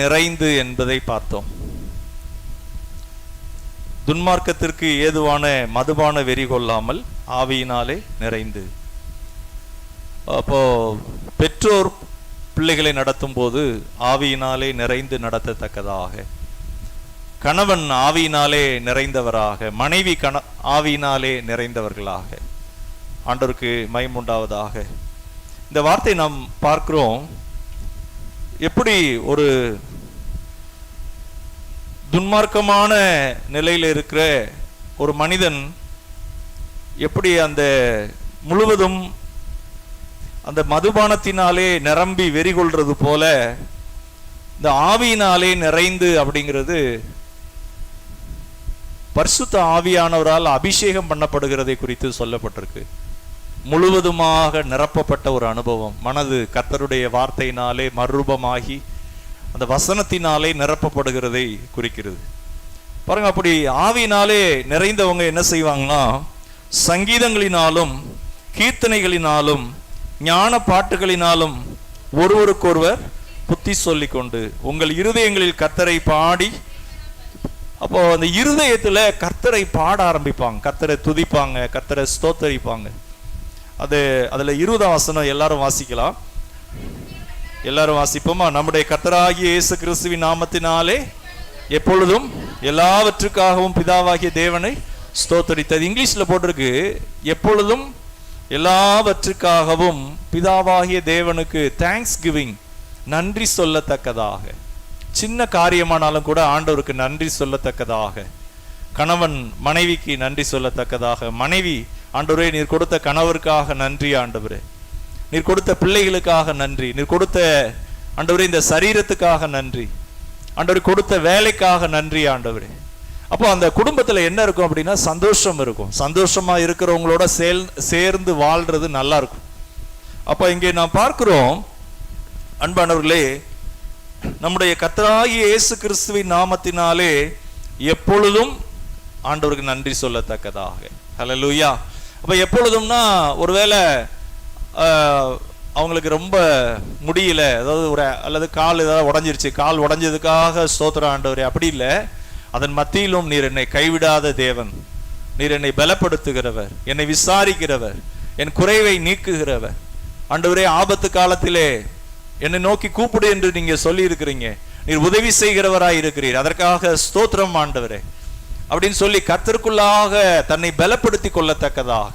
நிறைந்து என்பதை பார்த்தோம். துன்மார்க்கத்திற்கு ஏதுவான மதுபான வெறி கொள்ளாமல் ஆவியினாலே நிறைந்து. அப்போ பெற்றோர் பிள்ளைகளை நடத்தும் போது ஆவியினாலே நிறைந்து நடத்தத்தக்கதாக, கணவன் ஆவியினாலே நிறைந்தவராக, மனைவி ஆவியினாலே நிறைந்தவர்களாக. ஆண்டவருக்கு மகிமையுண்டாவதாக. இந்த வார்த்தை நாம் பார்க்கிறோம். எப்படி ஒரு துன்மார்க்கமான நிலையில் இருக்கிற ஒரு மனிதன் எப்படி அந்த முழுவதும் அந்த மதுபானத்தினாலே நிரம்பி வெறி கொள்றது போல இந்த ஆவியினாலே நிறைந்து அப்படிங்கிறது பரிசுத்த ஆவியானவரால் அபிஷேகம் பண்ணப்படுகிறதை குறித்து சொல்லப்பட்டிருக்கு. முழுவதுமாக நிரப்பப்பட்ட ஒரு அனுபவம். மனது கர்த்தருடைய வார்த்தையினாலே மறுரூபமாகி அந்த வசனத்தினாலே நிரப்பப்படுகிறதை குறிக்கிறது. பாருங்க, அப்படி ஆவியினாலே நிறைந்தவங்க என்ன செய்வாங்கன்னா, சங்கீதங்களினாலும் கீர்த்தனைகளினாலும் ஞான பாட்டுகளினாலும் ஒருவருக்கொருவர் புத்தி சொல்லிக் கொண்டு உங்கள் இருதயங்களில் கர்த்தரை பாடி. அப்போ அந்த இருதயத்துல கர்த்தரை பாட ஆரம்பிப்பாங்க, கர்த்தரை துதிப்பாங்க, கர்த்தரை ஸ்தோத்தரிப்பாங்க. அதுல 20ஆம் வசனம் எல்லாரும் வாசிக்கலாம். எல்லாரும் வாசிப்போமா? நம்முடைய கர்த்தராகிய இயேசு கிறிஸ்துவின் நாமத்தினாலே எப்பொழுதும் எல்லாவற்றுக்காகவும் பிதாவாகிய தேவனை ஸ்தோத்தரித்தது. இங்கிலீஷ்ல போட்டிருக்கு, எப்பொழுதும் எல்லாவற்றுக்காகவும் பிதாவாகிய தேவனுக்கு தேங்க்ஸ் கிவிங், நன்றி சொல்லத்தக்கதாக. சின்ன காரியமானாலும் கூட ஆண்டவருக்கு நன்றி சொல்லத்தக்கதாக. கணவன் மனைவிக்கு நன்றி சொல்லத்தக்கதாக. மனைவி, ஆண்டவரே நீர் கொடுத்த கணவருக்காக நன்றி ஆண்டவரே, நீர் கொடுத்த பிள்ளைகளுக்காக நன்றி, நீர் கொடுத்த ஆண்டவரே இந்த சரீரத்துக்காக நன்றி, ஆண்டவரே கொடுத்த வேலைக்காக நன்றி ஆண்டவரே. அப்போ அந்த குடும்பத்துல என்ன இருக்கும் அப்படின்னா சந்தோஷம் இருக்கும். சந்தோஷமா இருக்கிறவங்களோட சேர்ந்து வாழ்றது நல்லா இருக்கும். அப்ப இங்கே நாம் பார்க்கிறோம், அன்பானவர்களே, நம்முடைய கர்த்தராகிய இயேசு கிறிஸ்துவின் நாமத்தினாலே எப்பொழுதும் ஆண்டவருக்கு நன்றி சொல்லத்தக்கதாக. ஹல்லேலூயா. அப்ப எப்பொழுதும்னா, ஒருவேளை அவங்களுக்கு ரொம்ப முடியல, அதாவது அல்லது கால் ஏதாவது உடஞ்சிருச்சு, கால் உடஞ்சதுக்காக ஸ்தோத்திரம் ஆண்டவரே, அப்படி இல்லை. அதன் மத்தியிலும் நீர் என்னை கைவிடாத தேவன், நீர் என்னை பலப்படுத்துகிறவர், என்னை விசாரிக்கிறவர், என் குறைவை நீக்குகிறவர். ஆண்டவரே, ஆபத்து காலத்திலே என்னை நோக்கி கூப்பிடு என்று நீங்க சொல்லி இருக்கிறீங்க, நீர் உதவி செய்கிறவராய் இருக்கிறீர், அதற்காக ஸ்தோத்திரம் ஆண்டவரே அப்படின்னு சொல்லி கர்த்தருக்குள்ளாக தன்னை பலப்படுத்தி கொள்ளத்தக்கதாக,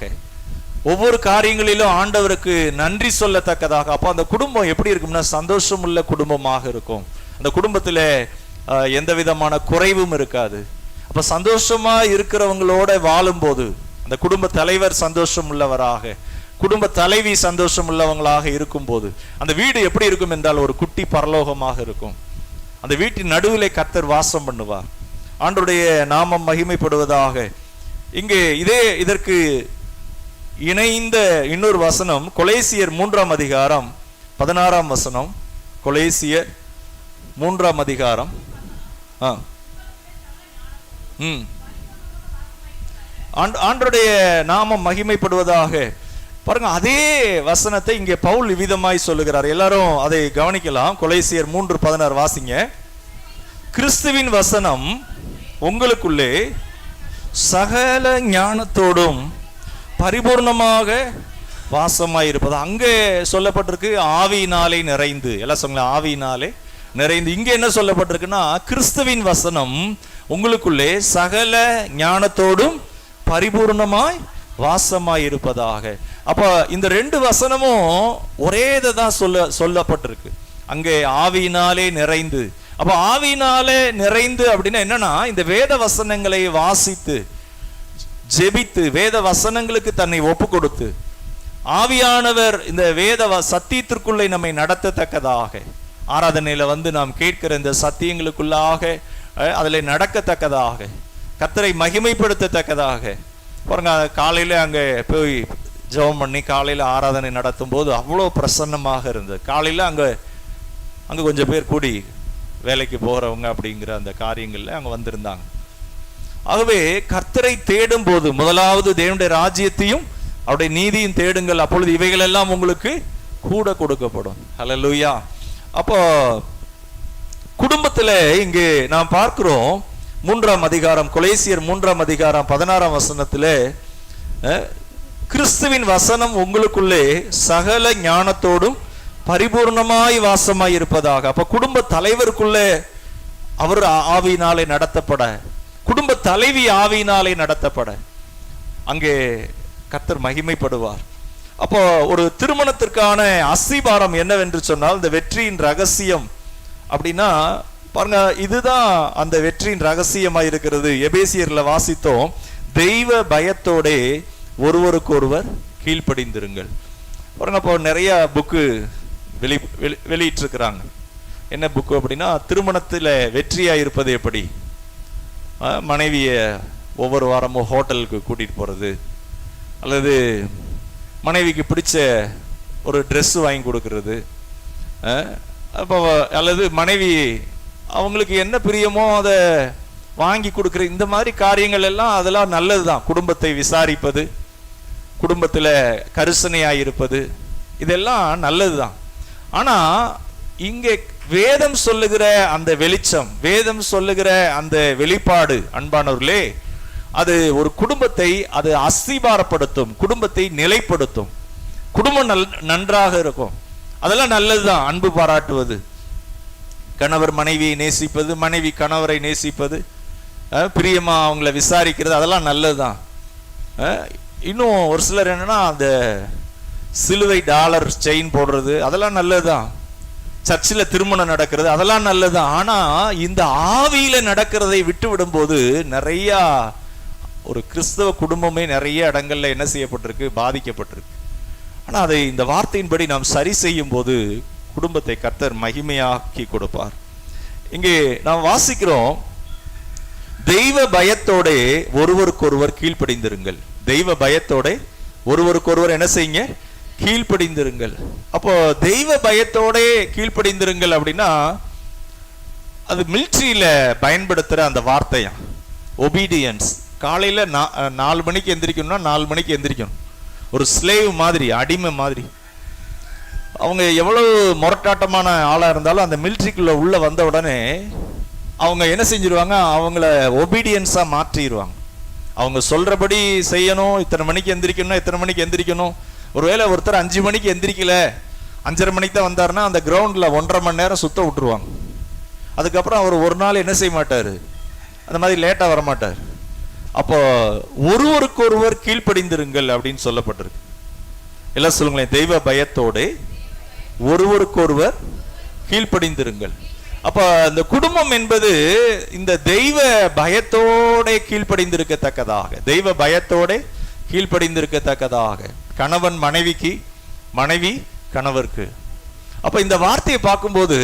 ஒவ்வொரு காரியங்களிலும் ஆண்டவருக்கு நன்றி சொல்லத்தக்கதாக. அப்போ அந்த குடும்பம் எப்படி இருக்கும்னா சந்தோஷம் உள்ள குடும்பமாக இருக்கும். அந்த குடும்பத்துல எந்த விதமான குறைவும் இருக்காது. அப்ப சந்தோஷமா இருக்கிறவங்களோட வாழும் போது அந்த குடும்ப தலைவர் சந்தோஷம் உள்ளவராக, குடும்ப தலைவி சந்தோஷம் உள்ளவங்களாக இருக்கும் போது அந்த வீடு எப்படி இருக்கும் என்றால் ஒரு குட்டி பரலோகமாக இருக்கும். அந்த வீட்டின் நடுவிலே கர்த்தர் வாசம் பண்ணுவார். ஆண்டவருடைய நாமம் மகிமைப்படுவதாக. இங்கே இதற்கு இணைந்த இன்னொரு வசனம் கொலேசியர் 3ஆம் அதிகாரம் 16ஆம் வசனம். கொலேசியர் 3ஆம் அதிகாரம். ஆண்டவருடைய நாமம் மகிமைப்படுவதாக. பாருங்க, அதே வசனத்தை இங்கே பவுல் விதமாய் சொல்லுகிறார். எல்லாரும் அதை கவனிக்கலாம். கொலேசியர் 3:16 வாசிங்க. கிறிஸ்துவின் வசனம் உங்களுக்குள்ளே சகல ஞானத்தோடும் பரிபூர்ணமாக வாசமாயிருப்பது. அங்கே சொல்லப்பட்டிருக்கு ஆவியினாலே நிறைந்து. எல்லாம் சொல்லுங்க, ஆவியினாலே நிறைந்து. இங்க என்ன சொல்லப்பட்டிருக்குன்னா கிறிஸ்துவின் வசனம் உங்களுக்குள்ளே சகல ஞானத்தோடும் பரிபூர்ணமாய் வாசமாய் இருப்பதாக. அப்ப இந்த 2 வசனமும் ஒரே தான் சொல்லப்பட்டிருக்கு. அங்கே ஆவியினாலே நிறைந்து. அப்ப ஆவியினாலே நிறைந்து அப்படின்னா என்னன்னா, இந்த வேத வசனங்களை வாசித்து ஜெபித்து வேத வசனங்களுக்கு தன்னை ஒப்பு கொடுத்து ஆவியானவர் இந்த வேத சத்தியத்திற்குள்ளே நம்மை நடத்தத்தக்கதாக, ஆராதனையில நாம் கேட்கிற இந்த சத்தியங்களுக்குள்ளாக அதில் நடக்கத்தக்கதாக, கர்த்தரை மகிமைப்படுத்தத்தக்கதாக. பாருங்க, காலையில அங்க போய் ஜெபம் பண்ணி காலையில ஆராதனை நடத்தும் போது அவ்வளோ பிரசன்னமாக இருந்தது. காலையில அங்க கொஞ்சம் பேர் கூடி வேலைக்கு போறவங்க அப்படிங்கிற அந்த காரியங்கள்ல அங்க வந்திருந்தாங்க. ஆகவே கர்த்தரை தேடும் போது முதலாவது தேவனுடைய ராஜ்யத்தையும் அவருடைய நீதியும் தேடுங்கள், அப்பொழுது இவைகள் எல்லாம் உங்களுக்கு கூட கொடுக்கப்படும். ஹல்லேலூயா. அப்போ குடும்பத்துல இங்கே நாம் பார்க்கிறோம் 3ஆம் அதிகாரம், கொலேசியர் 3ஆம் அதிகாரம் 16ஆம் வசனத்துல, கிறிஸ்துவின் வசனம் உங்களுக்குள்ளே சகல ஞானத்தோடும் பரிபூர்ணமாய் வாசமாய் இருப்பதாக. அப்ப குடும்ப தலைவருக்குள்ளே அவர் ஆவியினாலே நடத்தப்பட, குடும்ப தலைவி ஆவியினாலே நடத்தப்பட அங்கே கர்த்தர் மகிமைப்படுவார். அப்போ ஒரு திருமணத்திற்கான அஸ்திபாரம் என்னவென்று சொன்னால், இந்த வெற்றியின் ரகசியம் அப்படின்னா பாருங்க, இதுதான் அந்த வெற்றியின் ரகசியமாக இருக்கிறது. எபேசியர்ல வாசித்தோம், தெய்வ பயத்தோட ஒருவருக்கு ஒருவர் கீழ்ப்படிந்திருங்கள். பாருங்க, அப்போ நிறைய புக்கு வெளியிட்டிருக்கிறாங்க. என்ன புக்கு அப்படின்னா, திருமணத்தில் வெற்றியா இருப்பது எப்படி, மனைவிய ஒவ்வொரு வாரமும் ஹோட்டலுக்கு கூட்டிட்டு போறது, அல்லது மனைவிக்கு பிடிச்ச ஒரு ட்ரெஸ் வாங்கி கொடுக்கறது, அப்போ அல்லது மனைவி அவங்களுக்கு என்ன பிரியமோ அதை வாங்கி கொடுக்குற, இந்த மாதிரி காரியங்கள் எல்லாம் அதெல்லாம் நல்லதுதான். குடும்பத்தை விசாரிப்பது, குடும்பத்தில் கரிசனையாக இருப்பது, இதெல்லாம் நல்லதுதான். ஆனா இங்கே வேதம் சொல்லுகிற அந்த வெளிச்சம், வேதம் சொல்லுகிற அந்த வெளிப்பாடு அன்பானவர்களே, அது ஒரு குடும்பத்தை அது அஸ்திபாரப்படுத்தும், குடும்பத்தை நிலைப்படுத்தும், குடும்பம் நன்றாக இருக்கும். அதெல்லாம் நல்லதுதான். அன்பு பாராட்டுவது, கணவர் மனைவியை நேசிப்பது, மனைவி கணவரை நேசிப்பது, பிரியமா அவங்கள விசாரிக்கிறது, அதெல்லாம் நல்லதுதான். இன்னும் ஒரு சிலர் என்னன்னா, அந்த சிலுவை டாலர் செயின் போடுறது, அதெல்லாம் நல்லதுதான். சர்ச்சில் திருமணம் நடக்கிறது, அதெல்லாம் நல்லதுதான். ஆனா இந்த ஆவியில நடக்கிறதை விட்டு விடும்போது நிறைய ஒரு கிறிஸ்தவ குடும்பமே நிறைய இடங்கள்ல என்ன செய்யப்பட்டிருக்கு, பாதிக்கப்பட்டிருக்கு. ஆனா அதை இந்த வார்த்தையின்படி நாம் சரி செய்யும் போது குடும்பத்தை கர்த்தர் மகிமையாக்கி கொடுப்பார். இங்கே நாம் வாசிக்கிறோம், தெய்வ பயத்தோட ஒருவருக்கொருவர் கீழ்ப்படிந்திருங்கள். தெய்வ பயத்தோட ஒருவருக்கொருவர் என்ன செய்யுங்க, கீழ்ப்படிந்திருங்கள். அப்போ தெய்வ பயத்தோட கீழ்ப்படிந்திருங்கள் அப்படின்னா, அது மிலிட்ரியில பயன்படுத்துற அந்த வார்த்தையா ஒபீடியன்ஸ். காலையில 4 மணிக்கு எந்திரிக்கணும்னா 4 மணிக்கு எந்திரிக்கணும். ஒரு ஸ்லேவ் மாதிரி, அடிமை மாதிரி. அவங்க எவ்வளவு முரட்டாட்டமான ஆளா இருந்தாலும் அந்த மிலிட்ரிக்குள்ள உள்ள வந்த உடனே அவங்க என்ன செஞ்சிருவாங்க, அவங்கள ஒபீடியன்ஸா மாற்றிடுவாங்க. அவங்க சொல்றபடி செய்யணும். இத்தனை மணிக்கு எந்திரிக்கணும், இத்தனை மணிக்கு எந்திரிக்கணும். ஒருவேளை ஒருத்தர் 5 மணிக்கு எந்திரிக்கல, 5:30 மணிக்கு தான் வந்தாருன்னா அந்த கிரவுண்ட்ல 1.5 மணி நேரம் சுத்த விட்டுருவாங்க. அதுக்கப்புறம் அவர் ஒரு நாள் என்ன செய்ய மாட்டாரு, அந்த மாதிரி லேட்டா வரமாட்டார். அப்போ ஒருவருக்கு ஒருவர் கீழ்ப்படிந்திருங்கள் அப்படின்னு சொல்லப்பட்டிருக்கு. எல்லாம் சொல்லுங்களேன், தெய்வ பயத்தோட ஒருவருக்கு ஒருவர் கீழ்ப்படிந்திருங்கள். அப்ப இந்த குடும்பம் என்பது இந்த தெய்வ பயத்தோட கீழ்ப்படிந்திருக்கத்தக்கதாக, தெய்வ பயத்தோட கீழ்ப்படிந்திருக்கத்தக்கதாக, கணவன் மனைவிக்கு, மனைவி கணவருக்கு. அப்ப இந்த வார்த்தையை பார்க்கும்போது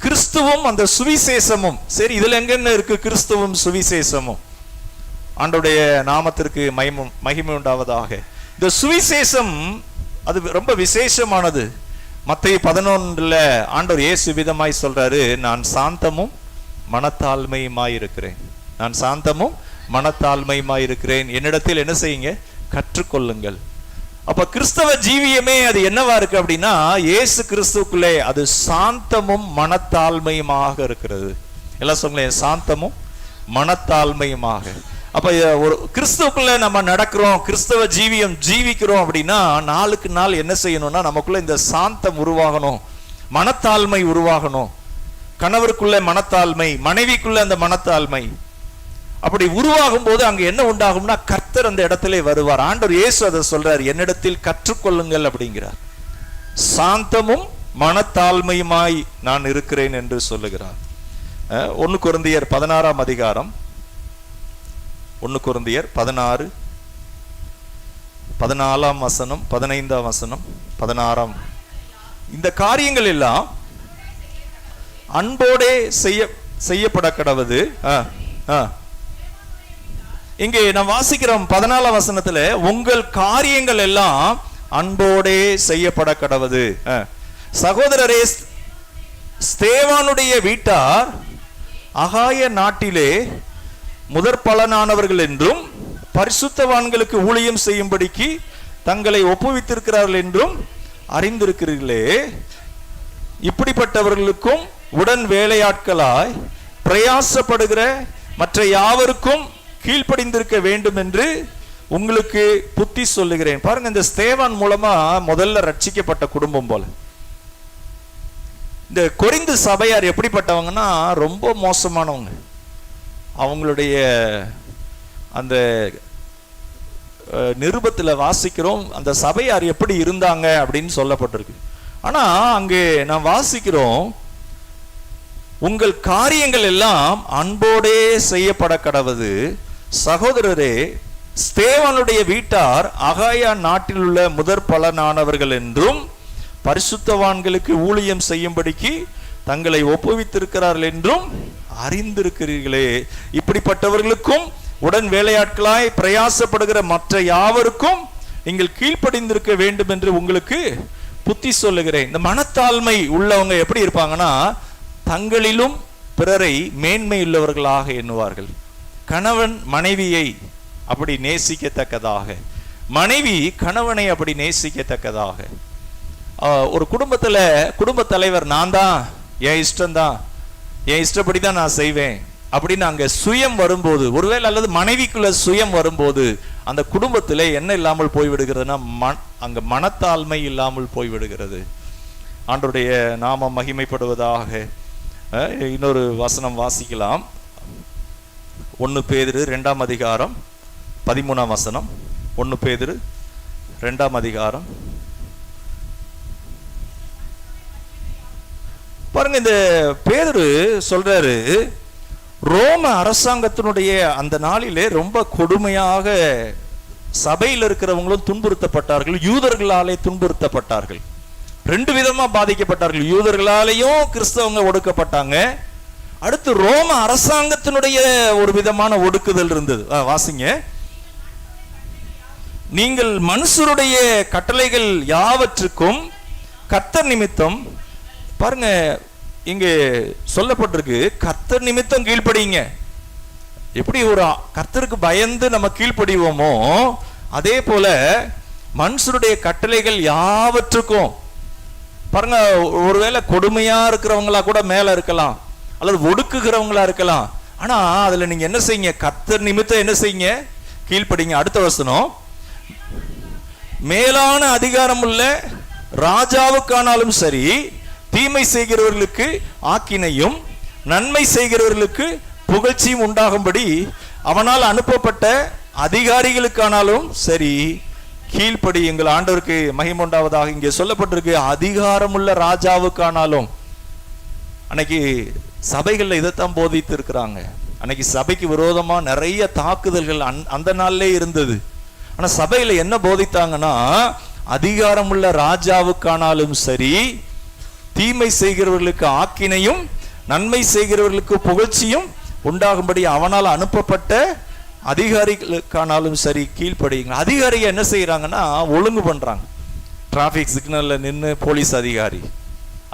கிறிஸ்துவும் அந்த சுவிசேஷமும், சரி இதுல எங்கன்னு இருக்கு கிறிஸ்துவும் சுவிசேஷமும், ஆண்டவருடைய நாமத்திற்கு மகிமை உண்டாவதாக. இந்த சுவிசேஷம் அது ரொம்ப விசேஷமானது. மத்தேயு 11 ஆண்டவர் இயேசு விதமாய் சொல்றாரு, நான் சாந்தமும் மனத்தாழ்மையுமாய் இருக்கிறேன், நான் சாந்தமும் மனத்தாழ்மையுமாய் இருக்கிறேன், என்னிடத்தில் என்ன செய்யுங்க, கற்றுக்கொள்ளுங்கள். அப்ப கிறிஸ்தவ ஜீவியமே அது என்னவா இருக்கு அப்படின்னா, இயேசு கிறிஸ்துக்குள்ளே அது சாந்தமும் மனத்தாழ்மையுமாக இருக்கிறது. எல்லாம் சொல்லுங்களேன், சாந்தமும் மனத்தாழ்மையுமாக. அப்ப ஒரு கிறிஸ்துவுக்குள்ள நம்ம நடக்கிறோம், கிறிஸ்தவ ஜீவியம் ஜீவிக்கிறோம் அப்படின்னா, நாளுக்கு நாள் என்ன செய்யணும்னா, நமக்குள்ள இந்த சாந்தம் உருவாகணும், மனத்தாழ்மை உருவாகணும். கணவருக்குள்ள மனத்தாழ்மை, மனைவிக்குள்ள அந்த மனத்தாழ்மை அப்படி உருவாகும் போது அங்க என்ன உண்டாகும்னா, கர்த்தர் அந்த இடத்திலே வருவார். ஆண்டவர் இயேசு அதை சொல்றார், என்னிடத்தில் கற்றுக்கொள்ளுங்கள் அப்படிங்கிறார். சாந்தமும் மனத்தாழ்மையுமாய் நான் இருக்கிறேன் என்று சொல்லுகிறார். 1 கொரிந்தியர் 16ஆம் அதிகாரம், 1 கொரிந்தியர் 16, 14ஆம் வசனம், 15ஆம் வசனம், 16ஆம். இந்த காரியங்கள் எல்லாம் அன்போடே செய்யப்பட கடவது. இங்கே நாம் வாசிக்கிறோம் 14ஆம் வசனத்துல, உங்கள் காரியங்கள் எல்லாம் அன்போடே செய்யப்பட கடவது. சகோதரரே, ஸ்தேவானுடைய வீட்டார் அகாய நாட்டிலே முதற் பலனானவர்கள் என்றும் பரிசுத்தவான்களுக்கு ஊழியம் செய்யும்படிக்கு தங்களை ஒப்புவித்திருக்கிறார்கள் என்றும் அறிந்திருக்கிறீர்களே. இப்படிப்பட்டவர்களுக்கும் உடன் வேலையாட்களாய் பிரயாசப்படுகிற மற்ற யாவருக்கும் கீழ்ப்படிந்திருக்க வேண்டும் என்று உங்களுக்கு புத்தி சொல்லுகிறேன். பாருங்க, இந்த ஸ்தேவான் மூலமா முதல்ல ரட்சிக்கப்பட்ட குடும்பம் போல. இந்த கொரிந்து சபையார் எப்படிப்பட்டவங்கன்னா ரொம்ப மோசமானவங்க. அவங்களுடைய அந்த நிருபத்தில் வாசிக்கிறோம் அந்த சபையார் எப்படி இருந்தாங்க அப்படின்னு சொல்லப்பட்டிருக்கு. ஆனா அங்கே நான் வாசிக்கிறோம், உங்கள் காரியங்கள் எல்லாம் அன்போடே செய்யப்பட கடவது. சகோதரரே, ஸ்தேவானுடைய வீட்டார் அகாயா நாட்டில் உள்ள முதற் பலனானவர்கள் என்றும் பரிசுத்தவான்களுக்கு ஊழியம் செய்யும்படிக்கு தங்களை ஒப்புவித்திருக்கிறார்கள் என்றும் அறிந்திருக்கிறீர்களே. இப்படிப்பட்டவர்களுக்கும் உடன் வேலையாட்களாய் பிரயாசப்படுகிற மற்ற யாவருக்கும் நீங்கள் கீழ்ப்படிந்திருக்க வேண்டும் என்று உங்களுக்கு புத்தி சொல்லுகிறேன். இந்த மனத்தாழ்மை உள்ளவங்க எப்படி இருப்பாங்கன்னா, தங்களிலும் பிறரை மேன்மை உள்ளவர்களாக எண்ணுவார்கள். கணவன் மனைவியை அப்படி நேசிக்கத்தக்கதாக, மனைவி கணவனை அப்படி நேசிக்கத்தக்கதாக. ஒரு குடும்பத்துல குடும்ப தலைவர் நான் தான், என் இஷ்டம்தான், என் இஷ்டப்படி தான் நான் செய்வேன் அப்படின்னு அங்க சுயம் வரும்போது, ஒருவேளை அல்லது மனைவிக்குள்ள சுயம் வரும்போது அந்த குடும்பத்தில் என்ன இல்லாமல் போய்விடுகிறதுனா அங்க மனத்தாழ்மை இல்லாமல் போய்விடுகிறது. ஆண்டவருடைய நாமம் மகிமைப்படுவதாக. இன்னொரு வசனம் வாசிக்கலாம். 1 பேதுரு 2ஆம் அதிகாரம் 13ஆம் வசனம். 1 பேதுரு 2ஆம் அதிகாரம். பாருங்க, இந்த பேதுரு சொல்றாரு, ரோம அரசாங்கத்தினுடைய அந்த நாளிலே ரொம்ப கொடுமையாக சபையில் இருக்கிறவங்களும் துன்புறுத்தப்பட்டார்கள், யூதர்களாலே துன்புறுத்தப்பட்டார்கள். 2 விதமா பாதிக்கப்பட்டார்கள். யூதர்களாலேயும் கிறிஸ்தவங்க ஒடுக்கப்பட்டாங்க. அடுத்து ரோம அரசாங்கத்தினுடைய ஒரு விதமான ஒடுக்குதல் இருந்தது. வாசிங்க. நீங்கள் மனுஷருடைய கட்டளைகள் யாவற்றுக்கும் கர்த்தர் நிமித்தம், பாருங்க இங்கே சொல்லப்பட்டிருக்கு, கர்த்தர் நிமித்தம் கீழ்ப்படிங்க. எப்படி ஒரு கர்த்தருக்கு பயந்து நம்ம கீழ்ப்படிவோமோ அதே போல மனுஷருடைய கட்டளைகள் யாவற்றுக்கும். பாருங்க, ஒருவேளை கொடுமையா இருக்கிறவங்களா கூட மேல இருக்கலாம், அல்லது ஒடுக்குகிறவங்களா இருக்கலாம். ஆனா அதுல நீங்க என்ன செய்யுங்க, கர்த்தர் நிமித்தம் என்ன செய்யுங்க, கீழ்ப்படிங்க. அடுத்த வசனம், மேலான அதிகாரம் உள்ள ராஜாவுக்கானாலும் சரி, தீமை செய்கிறவர்களுக்கு ஆக்கினையும் நன்மை செய்கிறவர்களுக்கு புகழ்ச்சியும் உண்டாகும்படி அவனால் அனுப்பப்பட்ட அதிகாரிகளுக்கானாலும் சரி கீழ்ப்படியுங்கள். ஆண்டவருக்கு மகிமை உண்டாவதாக. இங்கே சொல்லப்பட்டிருக்கு, அதிகாரமுள்ள ராஜாவுக்கானாலும். அன்னைக்கு சபைகள்ல இதைத்தான் போதித்து இருக்கிறாங்க. அன்னைக்கு சபைக்கு விரோதமா நிறைய தாக்குதல்கள் அந்த நாள்லே இருந்தது. ஆனா சபையில என்ன போதித்தாங்கன்னா, அதிகாரமுள்ள ராஜாவுக்கானாலும் சரி, தீமை செய்கிறவர்களுக்கு ஆக்கினையும் நன்மை செய்கிறவர்களுக்கு புகழ்ச்சியும் உண்டாகும்படி அவனால் அனுப்பப்பட்ட அதிகாரிகளுக்கானாலும் சரி கீழ்ப்படியுங்க. அதிகாரிகள் என்ன செய்யறாங்கன்னா, ஒழுங்கு பண்றாங்க. டிராபிக் சிக்னல்ல நின்று போலீஸ் அதிகாரி,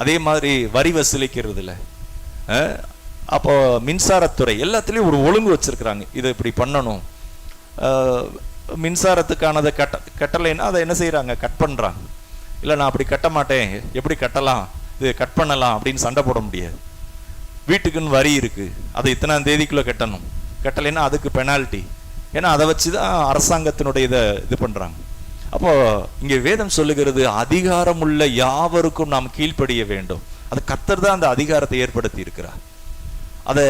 அதே மாதிரி வரி வசூலிக்கிறதுல, அப்போ மின்சாரத்துறை, எல்லாத்துலேயும் ஒரு ஒழுங்கு வச்சிருக்கிறாங்க. இதை இப்படி பண்ணணும். மின்சாரத்துக்கானதை கட்டலைன்னா அதை என்ன செய்யறாங்க, கட் பண்றாங்க. இல்லை நான் அப்படி கட்ட மாட்டேன், எப்படி கட்டலாம், இது கட் பண்ணலாம் அப்படின்னு சண்டை போட முடியாது. வீட்டுக்குன்னு வரி இருக்கு, அதை இத்தனாம் தேதிக்குள்ள கட்டணும், கட்டலைன்னா அதுக்கு பெனால்ட்டி. ஏன்னா அதை வச்சுதான் அரசாங்கத்தினுடைய இதை இது பண்றாங்க. அப்போ இங்கே வேதம் சொல்லுகிறது, அதிகாரம் உள்ள யாவருக்கும் நாம் கீழ்ப்படிய வேண்டும். அது கர்த்தர் தான் அந்த அதிகாரத்தை ஏற்படுத்தி இருக்கிறார். அதை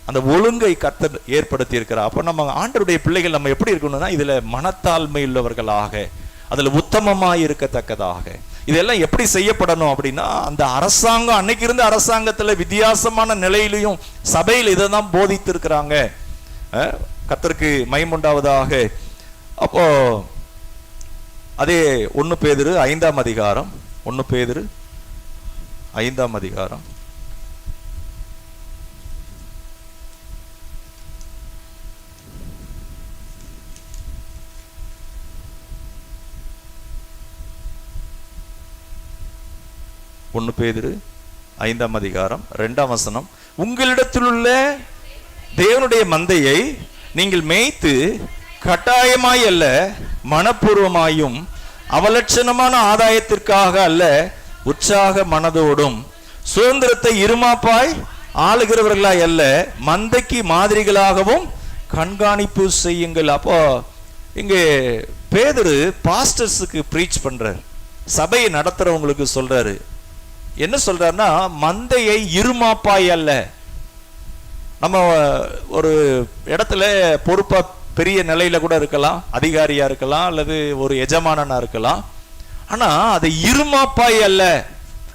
அந்த ஒழுங்கை கர்த்தர் ஏற்படுத்தி இருக்கிறார். அப்போ நம்ம ஆண்டவருடைய பிள்ளைகள் நம்ம எப்படி இருக்கணும்னா, இதுல மனத்தாழ்மை உள்ளவர்களாக, அதுல உத்தமமாய் இருக்கத்தக்கதாக. இதெல்லாம் எப்படி செய்யப்படணும் அப்படின்னா, அந்த அரசாங்கம் அன்னைக்கு இருந்த அரசாங்கத்துல வித்தியாசமான நிலையிலையும் சபையில் இதை தான் போதித்து இருக்கிறாங்க. கர்த்தருக்கு மகிமை உண்டாவதாக. அப்போ அதே 1 பேதுரு 5ஆம் அதிகாரம், 1 பேதுரு 5ஆம் அதிகாரம், பேதுரு 5ஆம் அதிகாரம் 2ஆம் வசனம், உங்களிடத்தில் உள்ள தேவனுடைய மந்தையை நீங்கள் மேய்த்து கட்டாயமாய் அல்ல மனப்பூர்வமாயும் அவலட்சணமான ஆதாயத்திற்காக அல்ல உற்சாக மனதோடும் சுதந்திரத்தை இருமாப்பாய் ஆளுகிறவர்களாய் அல்ல, மந்தைக்கு மாதிரிகளாகவும் கண்காணிப்பு செய்யுங்கள். அப்போ இங்கே பேதுரு பாஸ்டர்ஸுக்கு ப்ரீச் பண்றார், சபையை நடத்துறவங்களுக்கு சொல்றாரு. என்ன சொல்றாருன்னா, மந்தையை இருமாப்பாய் அல்ல. நம்ம ஒரு இடத்துல பொறுப்பா பெரிய நிலையில கூட இருக்கலாம், அதிகாரியா இருக்கலாம், அல்லது ஒரு எஜமானனா இருக்கலாம். ஆனா அதை இருமாப்பாய் அல்ல.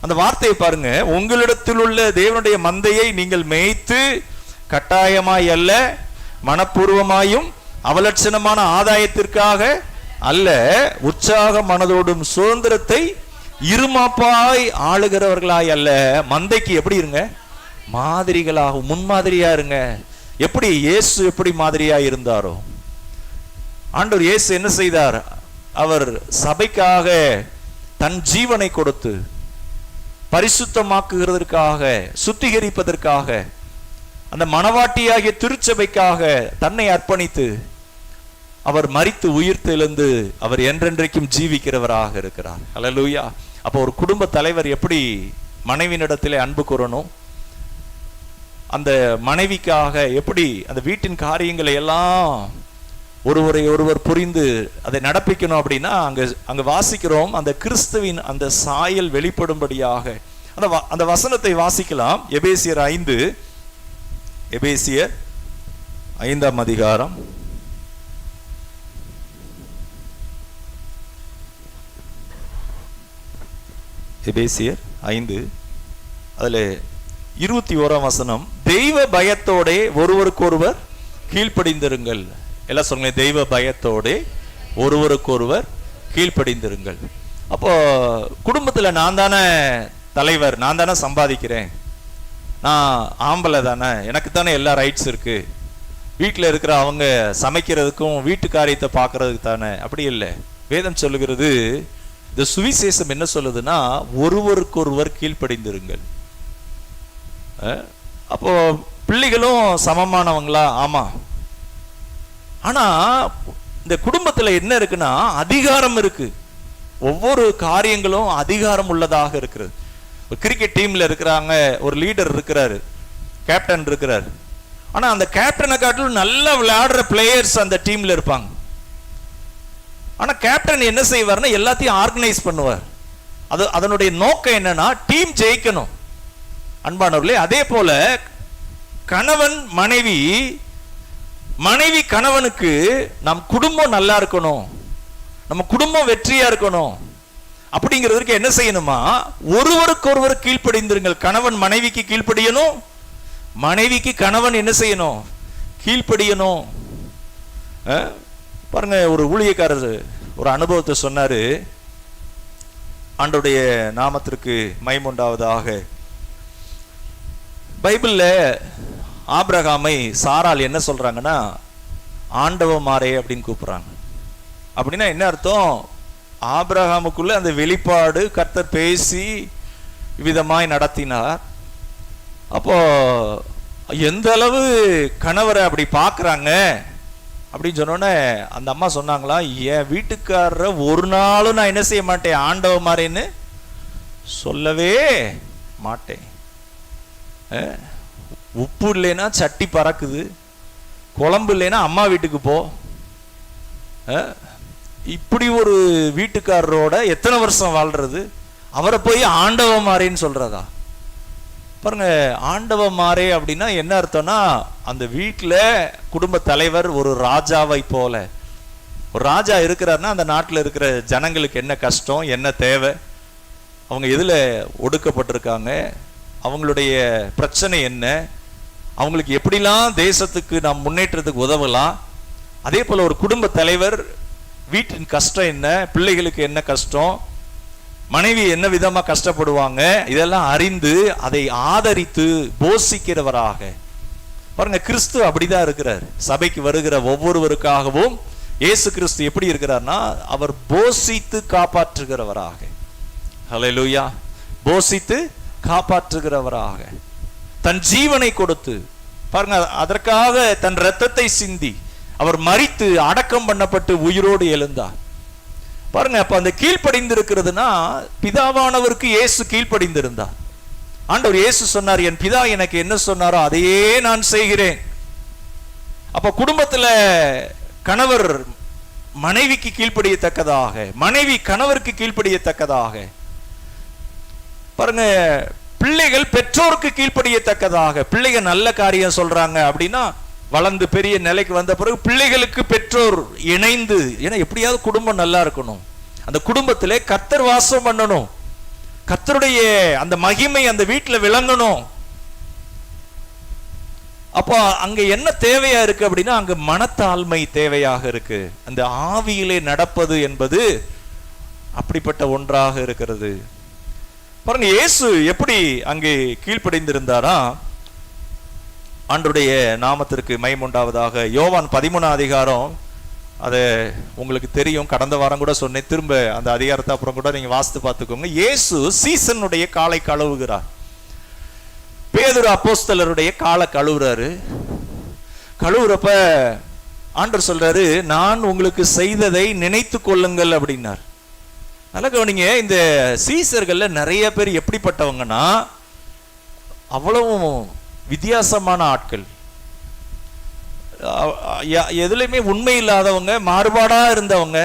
அந்த வார்த்தையை பாருங்க, உங்களிடத்தில் உள்ள தேவனுடைய மந்தையை நீங்கள் மேய்த்து கட்டாயமாய் அல்ல, மனப்பூர்வமாயும் அவலட்சணமான ஆதாயத்திற்காக அல்ல, உற்சாக மனதோடும் சுதந்திரத்தை இருமாப்பாய் ஆளுகிறவர்களாய் அல்ல. மந்தைக்கு எப்படி இருங்க? மாதிரிகளாகும், முன்மாதிரியா இருங்க. எப்படி இயேசு எப்படி மாதிரியா இருந்தாரோ, ஆண்டவர் இயேசு என்ன செய்தார்? அவர் சபைக்காக தன் ஜீவனை கொடுத்து பரிசுத்தமாக்குகிறதற்காக, சுத்திகரிப்பதற்காக, அந்த மணவாட்டியாகிய திருச்சபைக்காக தன்னை அர்ப்பணித்து அவர் மரித்து உயிர்த்தெழுந்து அவர் என்றென்றைக்கும் ஜீவிக்கிறவராக இருக்கிறார். அல்லேலூயா. அப்போ ஒரு குடும்ப தலைவர் எப்படி மனைவியினிடத்திலே அன்பு கூறணும், அந்த மனைவிக்காக எப்படி அந்த வீட்டின் காரியங்களை எல்லாம் ஒருவரை ஒருவர் புரிந்து அதை நடப்பிக்கணும் அப்படின்னா அங்க வாசிக்கிறோம், அந்த கிறிஸ்துவின் அந்த சாயல் வெளிப்படும்படியாக அந்த வசனத்தை வாசிக்கலாம். எபேசியர் 5, எபேசியர் 5ஆம் அதிகாரம், எபேசியர் 5 அதுல 21ஆம் வசனம், தெய்வ பயத்தோட ஒருவருக்கொருவர் கீழ்ப்படிந்திருங்கள். எல்லாம் சொல்லுங்க, தெய்வ பயத்தோட ஒருவருக்கொருவர் கீழ்ப்படிந்திருங்கள். அப்போ குடும்பத்துல நான் தானே தலைவர், நான் தானே சம்பாதிக்கிறேன், நான் ஆம்பளை தானே, எனக்கு தானே எல்லா ரைட்ஸ் இருக்கு, வீட்டில் இருக்கிற அவங்க சமைக்கிறதுக்கும் வீட்டு காரியத்தை பார்க்கறதுக்கு தானே, அப்படி இல்லை. வேதம் சொல்லுகிறது, இந்த சுவிசேஷம் என்ன சொல்லுதுன்னா, ஒருவருக்கொருவர் கீழ்ப்படிந்திருங்கள். அப்போ பிள்ளைகளும் சமமானவங்களா? ஆமா. ஆனா இந்த குடும்பத்துல என்ன இருக்குன்னா, அதிகாரம் இருக்கு. ஒவ்வொரு காரியங்களும் அதிகாரம் உள்ளதாக இருக்கிறது. கிரிக்கெட் டீம்ல இருக்கிறாங்க, ஒரு லீடர் இருக்கிறாரு, கேப்டன் இருக்கிறாரு. ஆனா அந்த கேப்டனை காட்டிலும் நல்லா விளையாடுற பிளேயர்ஸ் அந்த டீம்ல இருப்பாங்க. ஆனா கேப்டன் என்ன செய்வார்னா, எல்லாத்தையும் ஆர்கனைஸ் பண்ணுவார். அதனுடைய நோக்கம் என்னன்னா, டீம் ஜெயிக்கணும். அன்பானவர்களே, அதே போல கணவன் மனைவி, மனைவி கணவனுக்கு நம் குடும்பம் நல்லா இருக்கணும், நம்ம குடும்பம் வெற்றியா இருக்கணும் அப்படிங்கிறதுக்கு என்ன செய்யணுமா, ஒருவருக்கு ஒருவர் கீழ்ப்படிந்திருங்கள். கணவன் மனைவிக்கு கீழ்ப்படியணும், மனைவிக்கு கணவன் என்ன செய்யணும்? கீழ்ப்படியணும். பாருங்க, ஒரு ஊழியக்காரர் ஒரு அனுபவத்தை சொன்னாரு. ஆண்டவருடைய நாமத்திற்கு மகிமை உண்டாவதாக. பைபிள்ல ஆபிரகாமை சாராள் என்ன சொல்றாங்கன்னா, ஆண்டவமாரே அப்படின்னு கூப்பிடுறாங்க. அப்படின்னா என்ன அர்த்தம்? ஆபிரகாமுக்குள்ள அந்த வெளிப்பாடு கர்த்தர் பேசி விதமாய் நடத்தினார். அப்போ எந்த அளவு கணவரை அப்படி பார்க்கறாங்க அப்படின்னு சொன்னோன்னே அந்த அம்மா சொன்னாங்களா, என் வீட்டுக்காரரை ஒரு நாளும் நான் என்ன செய்ய மாட்டேன், ஆண்டவமாரேன்னு சொல்லவே மாட்டேன். உப்பு இல்லைன்னா சட்டி பறக்குது, குழம்பு இல்லைன்னா அம்மா வீட்டுக்கு போ. இப்படி ஒரு வீட்டுக்காரரோட எத்தனை வருஷம் வாழ்றது? அவரை போய் ஆண்டவமாரேன்னு சொல்றதா? பாருங்க, ஆண்டவமாரே அப்படின்னா என்ன அர்த்தம்னா, அந்த வீட்டில் குடும்ப தலைவர் ஒரு ராஜாவை போல. ஒரு ராஜா இருக்கிறாருன்னா அந்த நாட்டில் இருக்கிற ஜனங்களுக்கு என்ன கஷ்டம், என்ன தேவை, அவங்க எதுல ஒடுக்கப்பட்டிருக்காங்க, அவங்களுடைய பிரச்சனை என்ன, அவங்களுக்கு எப்படிலாம் தேசத்துக்கு நாம் முன்னேற்றத்துக்கு உதவலாம். அதே போல ஒரு குடும்ப தலைவர் வீட்டின் கஷ்டம் என்ன, பிள்ளைகளுக்கு என்ன கஷ்டம், மனைவி என்ன விதமா கஷ்டப்படுவாங்க, இதெல்லாம் அறிந்து அதை ஆதரித்து போஷிக்கிறவராக. பாருங்க, கிறிஸ்து அப்படிதான் இருக்கிறார். சபைக்கு வருகிற ஒவ்வொருவருக்காகவும் இயேசு கிறிஸ்து எப்படி இருக்கிறார்னா, அவர் போஷித்து காப்பாற்றுகிறவராக. ஹல்லேலூயா. போஷித்து காப்பாற்றுகிறவராக, தன் ஜீவனை கொடுத்து, பாருங்க, அதற்காக தன் இரத்தத்தை சிந்தி அவர் மரித்து அடக்கம் பண்ணப்பட்டு உயிரோடு எழுந்தார். பாருங்க, அப்ப அந்த கீழ்ப்படிந்து இருக்கிறதுனா, பிதாவானவருக்கு இயேசு கீழ்ப்படிந்திருந்தார். ஆண்டவர் இயேசு சொன்னார், என் பிதா எனக்கு என்ன சொன்னாரோ அதையே நான் செய்கிறேன். அப்ப குடும்பத்துல கணவர் மனைவிக்கு கீழ்ப்படியத்தக்கதாக, மனைவி கணவருக்கு கீழ்ப்படியத்தக்கதாக, பாருங்க, பிள்ளைகள் பெற்றோருக்கு கீழ்ப்படியத்தக்கதாக. பிள்ளைகள் நல்ல காரியம் சொல்றாங்க அப்படின்னா வளர்ந்து பெரிய நிலைக்கு வந்த பிறகு பிள்ளைகளுக்கு பெற்றோர் இணைந்து, ஏன்னா எப்படியாவது குடும்பம் நல்லா இருக்கணும், அந்த குடும்பத்திலே கர்த்தர் வாசம் பண்ணணும், கர்த்தருடைய அந்த மகிமை அந்த வீட்டில் விளங்கணும். அப்போ அங்க என்ன தேவையா இருக்கு அப்படின்னா அங்க மனத்தாழ்மை தேவையாக இருக்கு. அந்த ஆவியிலே நடப்பது என்பது அப்படிப்பட்ட ஒன்றாக இருக்கிறது. பாருங்க, இயேசு எப்படி அங்கே கீழ்ப்படிந்திருந்தாரா? ஆண்டவருடைய நாமத்திற்கு மகிமை உண்டாவதாக. யோவான் 13 அதிகாரம், அது உங்களுக்கு தெரியும், கடந்த வாரம் கூட சொன்னேன், திரும்ப அந்த அதிகாரத்தை அப்புறம் கூட நீங்க வாசித்து பார்த்துக்கோங்க. இயேசு சீசனுடைய காலை கழுவுகிறார். பேதுரு அப்போஸ்தலருடைய காலை கழுவுறாரு. கழுவுறப்ப ஆண்டவர் சொல்றாரு, நான் உங்களுக்கு செய்ததை நினைத்து கொள்ளுங்கள் அப்படின்னார். நல்லா கவனிங்க, இந்த சீசர்கள்ல நிறைய பேர் எப்படிப்பட்டவங்கன்னா அவ்வளவும் வித்தியாசமான ஆட்கள், எதுலையுமே உண்மை இல்லாதவங்க, மாறுபாடா இருந்தவங்க.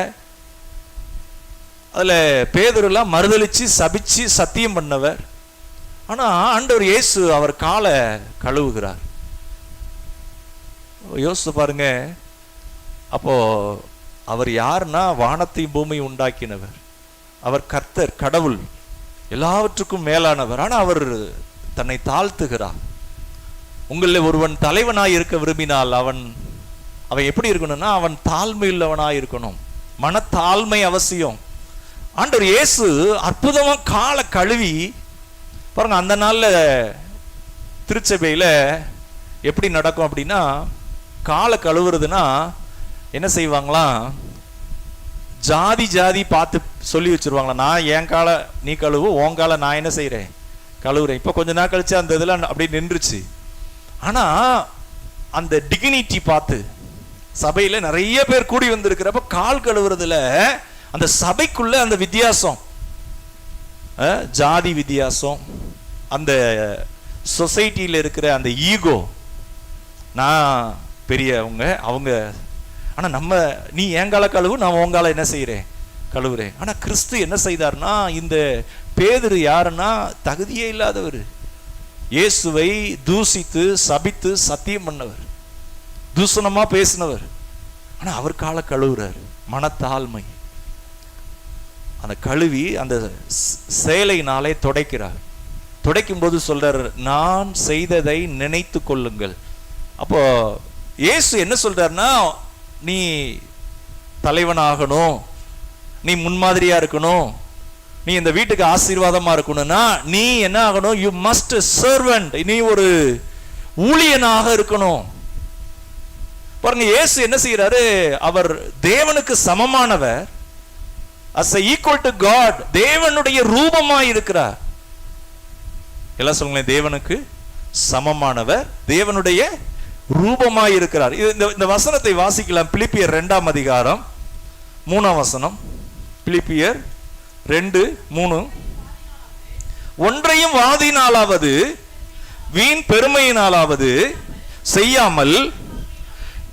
அதுல பேதுருலாம் மறுதலிச்சு சபிச்சு சத்தியம் பண்ணவர். ஆனா ஆண்டவர் இயேசு அவர் காலை கழுவுகிறார். யோசிச்சு பாருங்க. அப்போ அவர் யாருன்னா வானத்தையும் பூமியை உண்டாக்கினவர், அவர் கர்த்தர், கடவுள், எல்லாவற்றுக்கும் மேலானவர். ஆனா அவர் தன்னை தாழ்த்துகிறார். உங்களில் ஒருவன் தலைவனாய் இருக்க விரும்பினால் அவன் எப்படி இருக்கணும்னா அவன் தாழ்மை உள்ளவனாய் இருக்கணும். மனத்தாழ்மை அவசியம். ஆண்டவர் இயேசு அற்புதமா காலை கழுவி பாருங்க. அந்த நாள்ல திருச்சபையில எப்படி நடக்கும் அப்படின்னா, காலை கழுவுறதுன்னா என்ன செய்வாங்களாம், ஜாதி ஜாதி பார்த்து சொல்லி வச்சிருவாங்களா, நான் என் காலை நீ கழுவு, உன் காலை நான் என்ன செய்யறேன் கழுவுறேன். இப்போ கொஞ்ச நாள் கழிச்சு அந்த இதெல்லாம் அப்படி நின்றுச்சு. ஆனா அந்த டிக்னிட்டி பார்த்து சபையில நிறைய பேர் கூடி வந்திருக்கிறப்ப கால் கழுவுறதுல அந்த சபைக்குள்ள அந்த வித்தியாசம், ஜாதி வித்தியாசம், அந்த சொசைட்டியில் இருக்கிற அந்த ஈகோ, நான் பெரியவங்க அவங்க, ஆனா நம்ம நீ ஏங்கால கழுவு, நான் உங்கால என்ன செய்யறேன் கழுவுறேன். ஆனா கிறிஸ்து என்ன செய்தார்னா, இந்த பேதுரு யாருன்னா தகுதியே இல்லாதவர், இயேசுவை தூசித்து சபித்து சத்தியம் பண்ணவர், தூசணமா பேசினவர். ஆனா அவர் காலை கழுவுறார். மனத்தாழ்மை. அந்த கழுவி அந்த சேலையினாலே துடைக்கிறார். துடைக்கும் போது சொல்றார், நான் செய்ததை நினைத்து கொள்ளுங்கள். அப்போ இயேசு என்ன சொல்றாருன்னா, நீ தலைவனாகணும், நீ முன்மாதிரியா இருக்கணும், நீ இந்த வீட்டுக்கு ஆசீர்வாதமா இருக்கணும்னா நீ என்ன ஆகணும், யூ மஸ்ட் சர்வன்ட், நீ ஒரு ஊழியனாக இருக்கணும். பாருங்க, இயேசு என்ன செய்யறாரு, அவர் தேவனுக்கு சமமானவர், as equal to God, தேவனுடைய ரூபமாய் இருக்கிறார். எல்லாம் சொல்லுங்களேன், தேவனுக்கு சமமானவர், தேவனுடைய ரூபமாய் இருக்கிறார். இந்த வசனத்தை வாசிக்கலாம். பிலிப்பியர் 2 அதிகாரம் 3 வசனம். பிலிப்பியர் 2:3. ஒன்றையும் வாதினாலாவது வீண் பெருமையினாலாவது செய்யாமல்,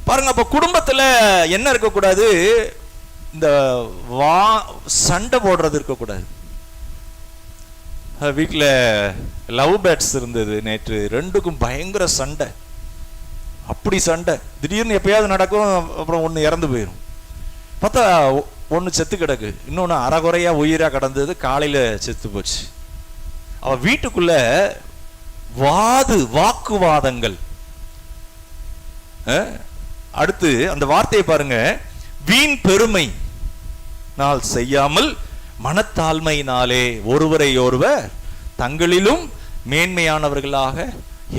பாருங்க, அப்ப குடும்பத்துல என்ன இருக்கக்கூடாது, இந்த சண்டை போடுறது இருக்கக்கூடாது. வீட்டில் லவ் பேர்ட்ஸ் இருந்தது. நேற்று ரெண்டுக்கும் பயங்கர சண்டை. அப்படி சண்டை திடீர்னு எப்பயாவது நடக்கும், அப்புறம் ஒன்று இறந்து போயிடும். பார்த்தா ஒன்று செத்து கிடக்கு, இன்னொன்று அறகுறையா உயிரா கடந்தது காலையில் செத்து போச்சு. அவ வீட்டுக்குள்ள வாக்குவாதங்கள். அடுத்து அந்த வார்த்தையை பாருங்க, வீண் பெருமை நாள் செய்யாமல் மனத்தாழ்மையினாலே ஒருவரை ஒருவர் தங்களிலும் மேன்மையானவர்களாக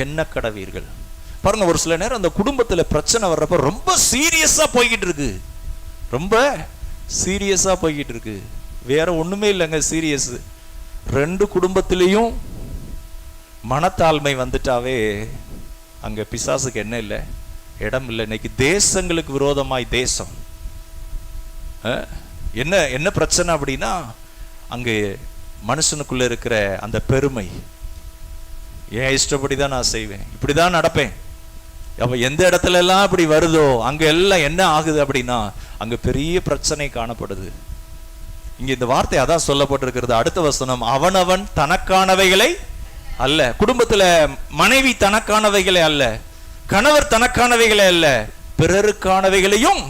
எண்ண கடவீர்கள். பாருங்க, ஒரு சில நேரம் அந்த குடும்பத்துல பிரச்சனை வர்றப்ப ரொம்ப சீரியஸா போய்கிட்டு இருக்கு, ரொம்ப சீரியஸா போய்கிட்டு இருக்கு. வேற ஒண்ணுமே இல்லைங்க, சீரியஸ். ரெண்டு குடும்பத்திலையும் மனத்தாழ்மை வந்துட்டாவே அங்க பிசாசுக்கு என்ன இல்லை, இடம் இல்லை. இன்னைக்கு தேசங்களுக்கு விரோதமாய் தேசம். என்ன பிரச்சனை அப்படின்னா, அங்கே மனுஷனுக்குள்ள இருக்கிற அந்த பெருமை, என் இஷ்டப்படி தான் நான் செய்வேன், இப்படிதான் நடப்பேன். அப்ப எந்த இடத்துல எல்லாம் இப்படி வருதோ அங்க எல்லாம் என்ன ஆகுது அப்படின்னா அங்க பெரிய பிரச்சனை காணப்படுது. இங்க இந்த வார்த்தை அதான் சொல்லப்பட்டிருக்கிறது. அடுத்த வசனம், அவனவன் தனக்கானவைகளை அல்ல. குடும்பத்துல மனைவி தனக்கானவைகளை அல்ல, கணவர் தனக்கானவைகளை அல்ல, பிறருக்கானவைகளையும்.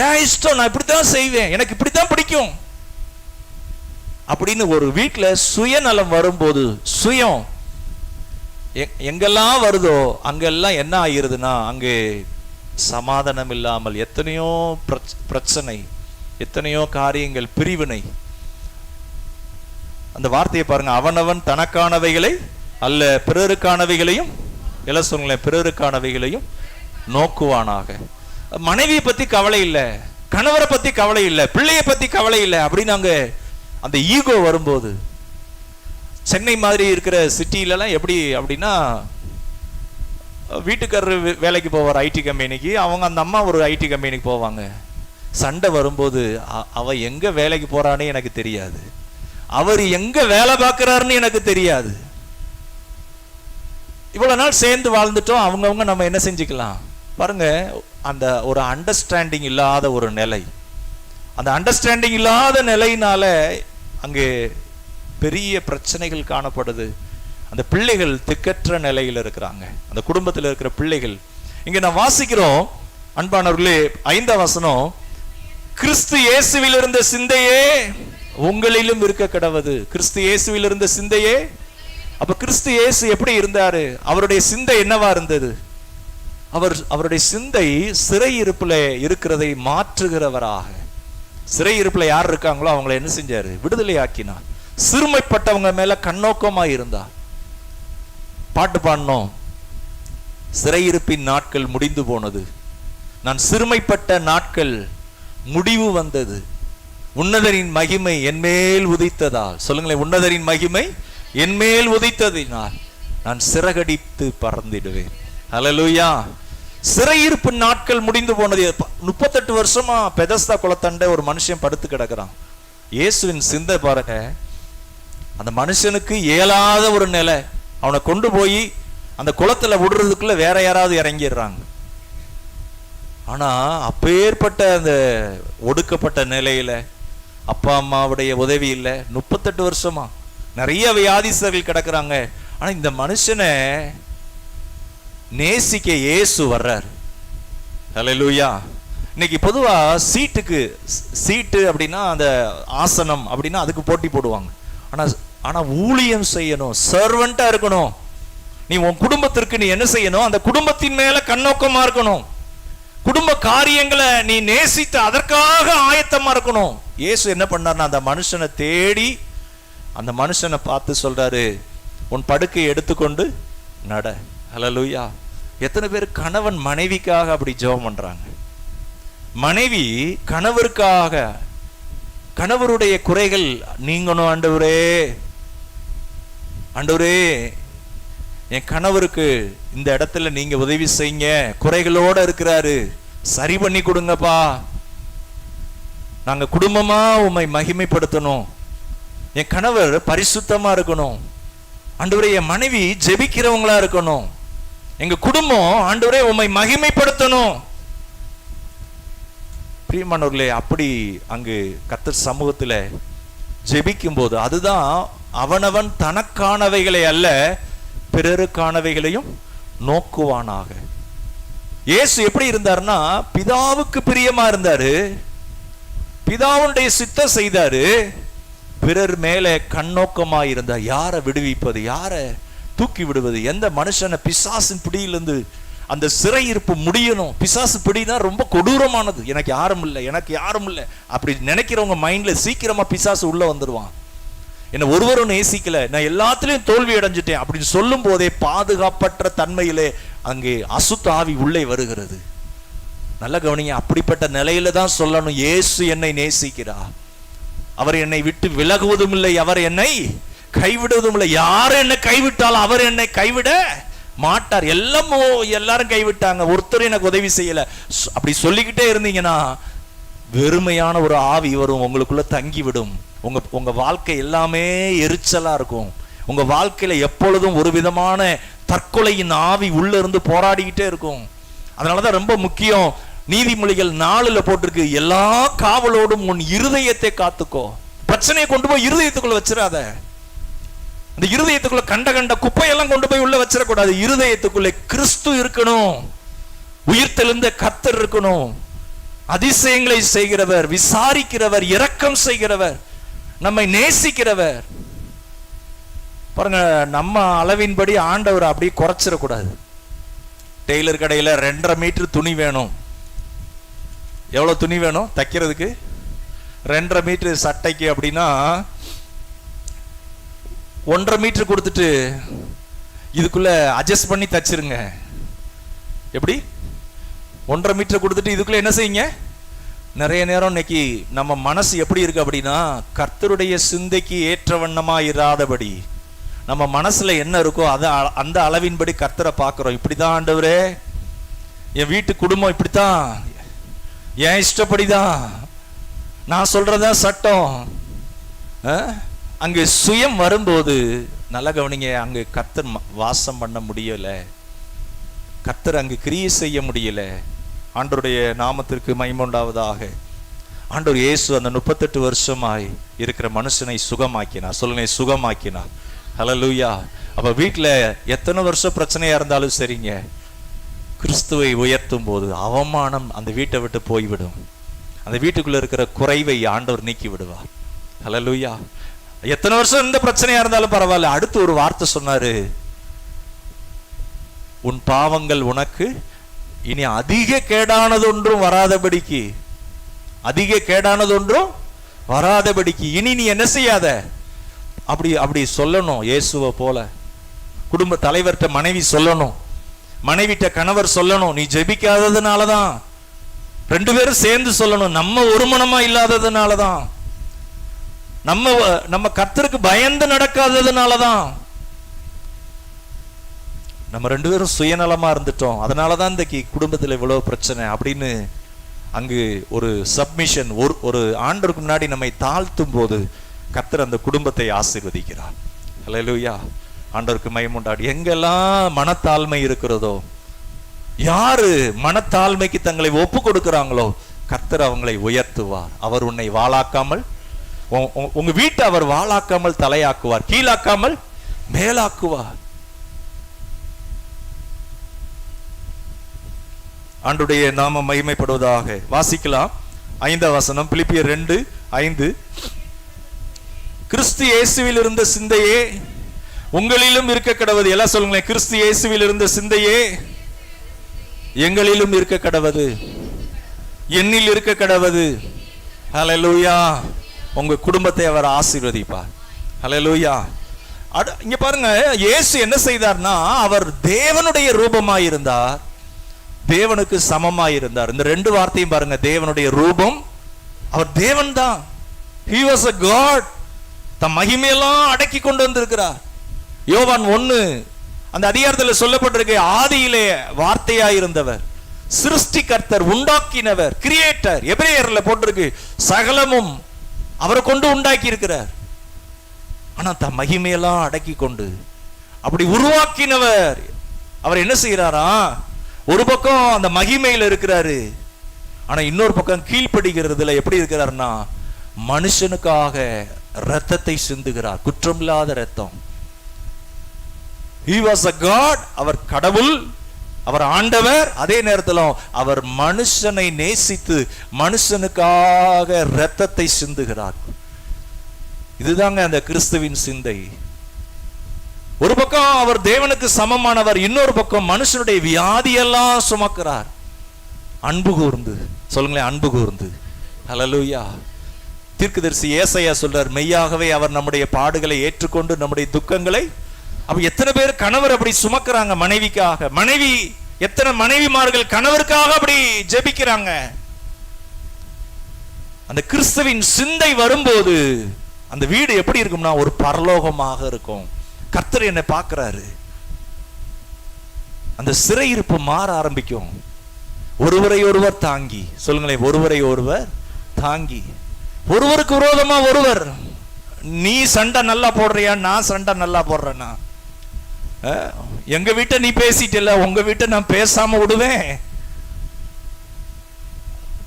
ஏன் இஷ்டம், நான் இப்படித்தான் செய்வேன், எனக்கு இப்படித்தான் பிடிக்கும் அப்படின்னு ஒரு வீட்டுல சுயநலம் வரும்போது, சுயம் எங்கெல்லாம் வருதோ அங்கெல்லாம் என்ன ஆகிருதுன்னா அங்கே சமாதானம் இல்லாமல் எத்தனையோ பிரச்சனை, எத்தனையோ காரியங்கள், பிரிவினை. அந்த வார்த்தையை பாருங்க, அவனவன் தனக்கானவைகளை அல்ல பிறருக்கானவைகளையும், எல்லாம் சொல்லுங்களேன், பிறருக்கானவைகளையும் நோக்குவானாக. மனைவியை பத்தி கவலை இல்லை, கணவரை பத்தி கவலை இல்லை, பிள்ளையை பத்தி கவலை இல்லை அப்படின்னு அங்க அந்த ஈகோ வரும்போது, சென்னை மாதிரி இருக்கிற சிட்டிலலாம் எப்படி அப்படின்னா, வீட்டுக்காரர் வேலைக்கு போவார் ஐடி கம்பெனிக்கு, அவங்க அந்த அம்மா ஒரு ஐடி கம்பெனிக்கு போவாங்க. சண்டை வரும்போது அவ எங்க வேலைக்கு போறான்னு எனக்கு தெரியாது, அவர் எங்க வேலை பார்க்கிறாருன்னு எனக்கு தெரியாது. இவ்வளவு நாள் சேர்ந்து வாழ்ந்துட்டோம், அவங்கவுங்க நம்ம என்ன செஞ்சுக்கலாம் பாருங்க. அந்த ஒரு அண்டர்ஸ்டாண்டிங் இல்லாத ஒரு நிலை, அந்த அண்டர்ஸ்டாண்டிங் இல்லாத நிலையினால அங்கே பெரிய பிரச்சனைகள் காணப்படுது. அந்த பிள்ளைகள் திக்கற்ற நிலையில் இருக்கிறாங்க, அந்த குடும்பத்தில் இருக்கிற பிள்ளைகள். இங்க நான் வாசிக்கிறோம் அன்பானவர்களே, 5ஆம் வசனம், கிறிஸ்து இயேசுவில் இருந்த சிந்தையே உங்களிலும் இருக்க கடவது. கிறிஸ்து இயேசுவில் இருந்த சிந்தையே. அப்ப கிறிஸ்து இயேசு எப்படி இருந்தாரு, அவருடைய சிந்தை என்னவா இருந்தது? அவருடைய சிந்தை சிறையிருப்புல இருக்கிறதை மாற்றுகிறவராக. சிறையிருப்புல யார் இருக்காங்களோ அவங்களை என்ன செஞ்சாரு, விடுதலை ஆக்கினார். சிறுமைப்பட்டவங்க மேல கண்ணோக்கமா இருந்தார். பாட்டு பாடணும், சிறையிருப்பின் நாட்கள் முடிந்து போனது, நான் சிறுமைப்பட்ட நாட்கள் முடிவு வந்தது, உன்னதரின் மகிமை என்மேல் உதித்ததால். சொல்லுங்களேன், உன்னதரின் மகிமை என்மேல் உதித்ததினால் நான் சிறகடித்து பறந்திடுவேன். ஹல்லேலூயா. சிறையிருப்பு நாட்கள் முடிந்து போனது. 38 வருஷமா பெதஸ்தா குளத்தண்டை ஒரு மனுஷன் படுத்து கிடக்கிறான். இயேசுவின் சிந்தை பாருங்க, அந்த மனுஷனுக்கு இயலாத ஒரு நிலை. அவனை கொண்டு போய் அந்த குளத்துல விடுறதுக்குள்ள வேற யாராவது இறங்கிடுறாங்க. ஆனா அப்பேற்பட்ட அந்த ஒடுக்கப்பட்ட நிலையில அப்பா அம்மாவுடைய உதவி இல்லை, 38 வருஷமா நிறைய வியாதிஸ்தர்கள் கிடக்குறாங்க. ஆனா இந்த மனுஷனை நேசிக்க இயேசு வர்றார். ஹல்லேலூயா. இன்னைக்கு பொதுவா சீட்டு அப்படின்னா அந்த ஆசனம் அப்படின்னா அதுக்கு போட்டி போடுவாங்க. ஆனா ஊழியம் செய்யணும், சர்வெண்டா இருக்கணும். நீ உன் குடும்பத்திற்கு நீ என்ன செய்யணும், அந்த குடும்பத்தின் மேல கண்ணோக்கமா இருக்கணும். குடும்ப காரியங்களை நீ நேசித்து அதற்காக ஆயத்தமா இருக்கணும். இயேசு என்ன பண்ணார்னா அந்த மனுஷனை தேடி அந்த மனுஷனை பார்த்து சொல்றாரு, உன் படுக்கையை எடுத்துக்கொண்டு நட. ஹல்லேலூயா. எத்தனை பேர் கணவன் மனைவிக்காக அப்படி ஜெபம் பண்றாங்க, மனைவி கணவருக்காக, கணவருடைய குறைகள் நீங்கணும். ஆண்டவரே, ஆண்டவரே என் கணவருக்கு இந்த இடத்துல நீங்க உதவி செய்யுங்க, குறைகளோட இருக்கிறாரு, சரி பண்ணி கொடுங்கப்பா, நாங்க குடும்பமா உம்மை மகிமைப்படுத்தணும், என் கணவர் பரிசுத்தமா இருக்கணும், ஆண்டவரே என் மனைவி ஜெபிக்கிறவங்களா இருக்கணும், எங்க குடும்பம் ஆண்டவரே உம்மை மகிமைப்படுத்தணும். பிரியமானவர்களே, அப்படி அங்கு கர்த்தர் சமூகத்துல ஜெபிக்கும் போது அதுதான் அவனவன் தனக்கானவைகளை அல்ல பிறருக்கானவைகளையும் நோக்குவானாக. இயேசு எப்படி இருந்தாருன்னா பிதாவுக்கு பிரியமா இருந்தாரு, பிதாவுடைய சித்தம் செய்தாரு, பிறர் மேல கண்ணோக்கமா இருந்தார். யாரை விடுவிப்பது, யாரை தூக்கி விடுவது, எந்த மனுஷனை பிசாசின் பிடியிலிருந்து அந்த சிறையிருப்பு முடியணும். பிசாசு பிடினா ரொம்ப கொடூரமானது. எனக்கு யாரும் இல்லை, எனக்கு யாரும் இல்லை அப்படி நினைக்கிறவங்க மைண்ட்ல சீக்கிரமா பிசாசு உள்ள வந்துடுவான். என்ன ஒருவரும் நேசிக்கல, நான் எல்லாத்திலையும் தோல்வி அடைஞ்சிட்டேன் அப்படின்னு சொல்லும் போதே பாதுகாப்பற்ற தன்மையிலே அங்கே அசுத்த ஆவி உள்ளே வருகிறது. நல்ல கவனிங்க, அப்படிப்பட்ட நிலையில தான் சொல்லணும், இயேசு என்னை நேசிக்கிறார், அவர் என்னை விட்டு விலகுவதும் இல்லை, அவர் என்னை கைவிடுவதும் இல்லை. யார் என்னை கைவிட்டாலும் அவர் என்னை கைவிட மாட்டார். எல்லாரும் கைவிட்டாங்க, ஒருத்தர் எனக்கு உதவி செய்யல, அப்படி சொல்லிக்கிட்டே இருந்தீங்கன்னா வெறுமையான ஒரு ஆவி வரும், உங்களுக்குள்ள தங்கிவிடும். உங்க வாழ்க்கை எல்லாமே எரிச்சலா இருக்கும், உங்க வாழ்க்கையில எப்பொழுதும் ஒரு விதமான தற்கொலையின் ஆவி உள்ள இருந்து போராடிக்கிட்டே இருக்கும். அதனாலதான் ரொம்ப முக்கியம், நீதிமொழிகள் 4ல் போட்டிருக்கு, எல்லா காவலோடும் உன் இருதயத்தை காத்துக்கோ. பிரச்சனையை கொண்டு போய் இருதயத்துக்குள்ள வச்சிடாத. அந்த இருதயத்துக்குள்ள கண்ட குப்பையெல்லாம் கொண்டு போய் உள்ள வச்சிடக்கூடாது. இருதயத்துக்குள்ள கிறிஸ்து இருக்கணும், உயிர்த்தெழுந்த கர்த்தர் இருக்கணும், அதிசயங்களை செய்கிறவர், விசாரிக்கிறவர், இரக்கம் செய்கிறவர், நம்மை நேசிக்கிறவர். பாருங்க, நம்ம அளவின்படி ஆண்டவர் அப்படியே குறைச்சிடக்கூடாது. டெய்லர் கடையில் 2.5 மீட்டர் துணி வேணும். எவ்வளோ துணி வேணும் தைக்கிறதுக்கு? 2.5 மீட்டர் சட்டைக்கு அப்படின்னா 1.5 மீட்டர் கொடுத்துட்டு இதுக்குள்ள அட்ஜஸ்ட் பண்ணி தச்சிருங்க. எப்படி? 1.5 மீட்டர் கொடுத்துட்டு இதுக்குள்ள என்ன செய்யுங்க? நிறைய நேரம் இன்னைக்கு நம்ம மனசு எப்படி இருக்கு அப்படின்னா, கர்த்தருடைய சிந்தைக்கு ஏற்ற வண்ணமா இராதபடி நம்ம மனசுல என்ன இருக்கோ அதை அந்த அளவின்படி கர்த்தரை பார்க்கிறோம். இப்படிதான் ஆண்டவரே, என் வீட்டு குடும்பம் இப்படித்தான், என் இஷ்டப்படிதான், நான் சொல்றதான் சட்டம். அங்கு சுயம் வரும்போது நல்ல கவனிங்க, அங்கு கர்த்தர் வாசம் பண்ண முடியல, கர்த்தர் அங்கு கிரியை செய்ய முடியல. ஆண்டவருடைய நாமத்திற்கு மகிமை உண்டாவதாக. ஆண்டவர் இயேசு அந்த 38 வருஷமாய் இருக்கிற மனுஷனை சுகமாக்கினார். சொல்லுங்க, சுகமாக்கினார். ஹல்லேலூயா. அப்ப வீட்டுல எத்தனை வருஷம் பிரச்சனையா இருந்தாலும் சரிங்க, கிறிஸ்துவை உயர்த்தும் போது அவமானம் அந்த வீட்டை விட்டு போய்விடும். அந்த வீட்டுக்குள்ள இருக்கிற குறைவை ஆண்டவர் நீக்கி விடுவார். ஹல்லேலூயா. எத்தனை வருஷம் இந்த பிரச்சனையா இருந்தாலும் பரவாயில்ல, அடுத்து ஒரு வார்த்தை சொன்னாரு, உன் பாவங்கள் உனக்கு இனி அதிக கேடானதொன்றும் வராதபடிக்கு, அதிக கேடானதொன்றும் வராதபடிக்கு இனி நீ என்ன செய்யாத. அப்படி சொல்லணும். இயேசுவை போல குடும்ப தலைவர்கிட்ட மனைவி சொல்லணும், மனைவிட்ட கணவர் சொல்லணும். நீ ஜெபிக்காததுனாலதான், 2 பேரும் சேர்ந்து சொல்லணும். நம்ம ஒரு மனமா இல்லாததுனாலதான், நம்ம கர்த்தருக்கு பயந்து நடக்காததுனாலதான், நம்ம 2 பேரும் சுயநலமா இருந்துட்டோம், அதனாலதான் இந்த குடும்பத்தில் இவ்வளவு பிரச்சனை அப்படின்னு அங்கு ஒரு சப்மிஷன், ஒரு ஆண்டவருக்கு முன்னாடி நம்மை தாழ்த்தும் போது கர்த்தர் அந்த குடும்பத்தை ஆசீர்வதிக்கிறார். ஹல்லேலூயா. ஆண்டவருக்கு மகிமை உண்டாடி. எங்கெல்லாம் மனத்தாழ்மை இருக்கிறதோ, யாரு மனத்தாழ்மைக்கு தங்களை ஒப்பு கொடுக்கிறாங்களோ கர்த்தர் அவங்களை உயர்த்துவார். அவர் உன்னை வாளாக்காமல், உங்க வீட்டை அவர் வாளாக்காமல் தலையாக்குவார், கீழாக்காமல் மேலாக்குவார். ஆண்டுடைய நாமம் மகிமைப்படுவதாக. வாசிக்கலாம் 5ஆம் வசனம், பிலிப்பியர் 2:5. கிறிஸ்து இயேசுவில் இருந்த சிந்தையே உங்களிலும் இருக்க கடவது. எல்லாம் சொல்லுங்களேன், கிறிஸ்து இயேசுவில் இருந்த சிந்தையே எங்களிலும் இருக்க கடவது, என்னில் இருக்க கடவது. ஹல்லேலூயா. உங்க குடும்பத்தை அவர் ஆசீர்வதிப்பார். ஹல்லேலூயா. இங்க பாருங்க, இயேசு என்ன செய்தார்னா, அவர் தேவனுடைய ரூபமாயிருந்தார், தேவனுக்கு சமமாயிருந்தார். இந்த 2 வார்த்தையும் பாருங்க, தேவனுடைய ரூபம், அவர் தேவன் தான். He was a God. தம் மகிமையெல்லாம் அடக்கி கொண்டு வந்திருக்கிறார். யோவான் 1 அந்த அதிகாரத்தில் சொல்லப்பட்டிருக்கு, ஆதியிலே வார்த்தையாயிருந்தவர், சிருஷ்டிகர்த்தர், உண்டாக்கினவர், கிரியேட்டர். எபிரேயர்ல போட்டிருக்கு, சகலமும் அவரை கொண்டு உண்டாக்கி இருக்கிறார். ஆனா தம் மகிமையெல்லாம் அடக்கி கொண்டு அப்படி உருவாக்கினவர் அவர் என்ன செய்யறாரா, ஒரு பக்கம் அந்த மகிமையில இருக்கிறாரு, ஆனா இன்னொரு பக்கம் கீழ்ப்படுகிறதுல எப்படி இருக்கிறார்னா, மனுஷனுக்காக இரத்தத்தை சிந்துகிறார், குற்றமில்லாத இரத்தம். He was a God. அவர் கடவுள், அவர் ஆண்டவர், அதே நேரத்தில் அவர் மனுஷனை நேசித்து மனுஷனுக்காக இரத்தத்தை சிந்துகிறார். இதுதாங்க அந்த கிறிஸ்துவின் சிந்தை. ஒரு பக்கம் அவர் தேவனுக்கு சமமானவர், இன்னொரு பக்கம் மனுஷனுடைய வியாதியெல்லாம் சுமக்கிறார். அன்பு கூர்ந்து சொல்லுங்களேன், அன்பு கூர்ந்து. ஹல்லேலூயா. தீர்க்கதரிசி ஏசாயா சொல்றார், மெய்யாகவே அவர் நம்முடைய பாடுகளை ஏற்றுக்கொண்டு நம்முடைய துக்கங்களை. அப்ப எத்தனை பேர் கணவர் அப்படி சுமக்கிறாங்க மனைவிக்காக? மனைவி, எத்தனை மனைவிமார்கள் கணவருக்காக அப்படி ஜெபிக்கிறாங்க? அந்த கிறிஸ்துவின் சிந்தை வரும்போது அந்த வீடு எப்படி இருக்கும்னா, ஒரு பரலோகமாக இருக்கும். கர்த்தர் என்னை பார்க்கிறாரு. அந்த சிறையிருப்பு மாற ஆரம்பிக்கும். ஒருவரை ஒருவர் தாங்கி, சொல்லுங்களேன், ஒருவரை ஒருவர் தாங்கி, ஒருவருக்கு விரோதமா ஒருவர் நீ சண்டை நல்லா போடுறியா, நான் சண்டை நல்லா போடுறேன்னா? எங்க வீட்டை நீ பேசிட்டல, உங்க வீட்டை நான் பேசாம விடுவேன்.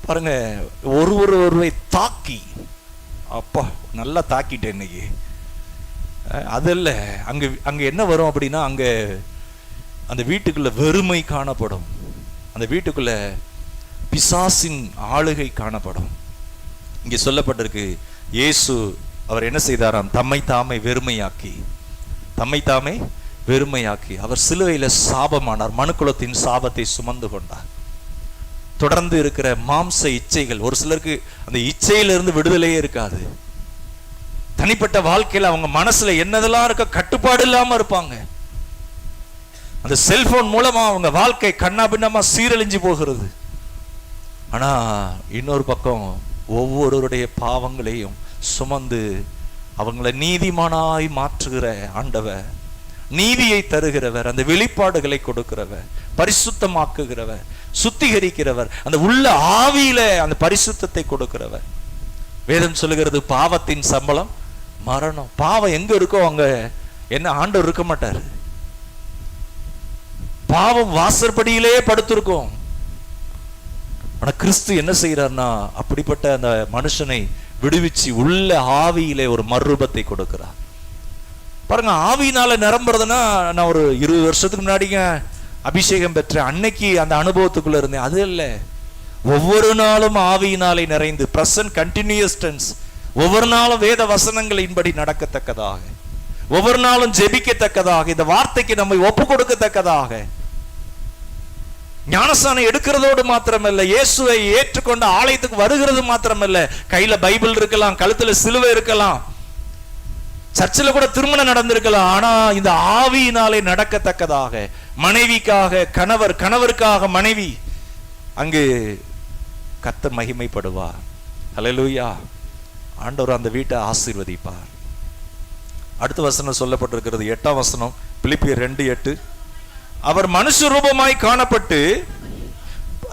பாருங்க, ஒருவரை தாக்கி, அப்பா நல்லா தாக்கிட்டேன் இன்னைக்கு. அது இல்ல, அங்க என்ன வரும் அப்படின்னா, அங்க அந்த வீட்டுக்குள்ள வெறுமை காணப்படும், அந்த வீட்டுக்குள்ள பிசாசின் ஆளுகை காணப்படும். இங்க சொல்லப்பட்டிருக்கு, இயேசு அவர் என்ன செய்தாராம்? தம்மை தாமே வெறுமையாக்கி, தம்மை தாமே வெறுமையாக்கி அவர் சிலுவையில சாபமானார், மனுக்குலத்தின் சாபத்தை சுமந்து கொண்டார். தொடர்ந்து இருக்கிற மாம்ச இச்சைகள், ஒரு சிலருக்கு அந்த இச்சையிலிருந்து விடுதலையே இருக்காது. தனிப்பட்ட வாழ்க்கையில அவங்க மனசுல என்னதெல்லாம் இருக்க கட்டுப்பாடு இல்லாம இருப்பாங்க. அந்த செல்போன் மூலமா அவங்க வாழ்க்கை கண்ணாபின்னமா சீரழிஞ்சு போகிறது. ஆனா இன்னொரு பக்கம் ஒவ்வொருவருடைய பாவங்களையும் சுமந்து அவங்களை நீதிமானாய் மாற்றுகிற ஆண்டவர், நீதியை தருகிறவர், அந்த வெளிப்பாடுகளை கொடுக்கிறவர், பரிசுத்தமாக்குகிறவர், சுத்திகரிக்கிறவர், அந்த உள்ள ஆவியில அந்த பரிசுத்தத்தை கொடுக்கிறவர். வேதம் சொல்லுகிறது, பாவத்தின் சம்பளம் மரணம். பாவம் எங்க இருக்கோ அங்க என்ன ஆண்டவர் இருக்க மாட்டாரு. பாவம் வாசற்படியிலே படுத்திருக்கும். ஆனா கிறிஸ்து என்ன செய்யறார்னா, அப்படிப்பட்ட அந்த மனுஷனை விடுவிச்சு உள்ள ஆவியிலே ஒரு மறுரூபத்தை கொடுக்கிறார். பாருங்க, ஆவியினால நிரம்புறதுன்னா, நான் ஒரு 20 வருஷத்துக்கு முன்னாடிங்க அபிஷேகம் பெற்ற அன்னைக்கு அந்த அனுபவத்துக்குள்ள இருந்தேன். அது இல்ல, ஒவ்வொரு நாளும் ஆவியினாலே நிறைந்து, பிரசன்ட் கண்டினியூஸ் டென்ஸ், ஒவ்வொரு நாளும் வேத வசனங்களின்படி நடக்கத்தக்கதாக, ஒவ்வொரு நாளும் ஜெபிக்கத்தக்கதாக, இந்த வார்த்தைக்கு நம்மை ஒப்பு கொடுக்கத்தக்கதாக, ஞானஸ்நானம் எடுக்கிறதோடு மாத்திரமல்ல, இயேசுவை ஏற்றுக்கொண்ட ஆலயத்துக்கு வருகிறது மாத்திரமல்ல, கையில பைபிள் இருக்கலாம், கழுத்துல சிலுவை இருக்கலாம், சர்ச்சில் கூட திருமணம் நடந்திருக்கலாம். ஆனா இந்த ஆவியினாலே நடக்கத்தக்கதாக, மனைவிக்காக கணவர், கணவருக்காக மனைவி, அங்கு கர்த்தர் மகிமைப்படுவார். ஹல்லேலூயா. ஆண்டவர் அந்த வீட்டை ஆசீர்வதிப்பார். அடுத்த வசனம் சொல்லப்பட்டிருக்கிறது, 8ஆம் வசனம், பிலிப்பியர் 2:8. அவர் மனுஷ ரூபமாய் காணப்பட்டு,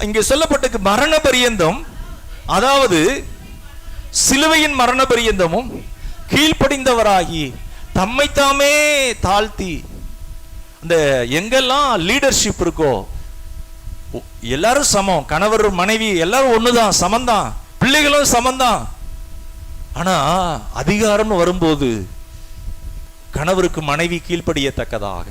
இங்கே சொல்லப்பட்டிருக்கு மரண பரியந்தம், அதாவது சிலுவையின் மரண பரியந்தமும் கீழ்ப்படிந்தவராகி தம்மைத்தாமே தாழ்த்தி. இந்த எங்கெல்லாம் லீடர்ஷிப் இருக்கோ எல்லாரும் சமம், கணவர் மனைவி எல்லாரும் ஒண்ணுதான், சமந்தான், பிள்ளைகளும் சமந்தான். ஆனா அதிகாரம் வரும்போது கணவருக்கு மனைவி கீழ்ப்படியத்தக்கதாக,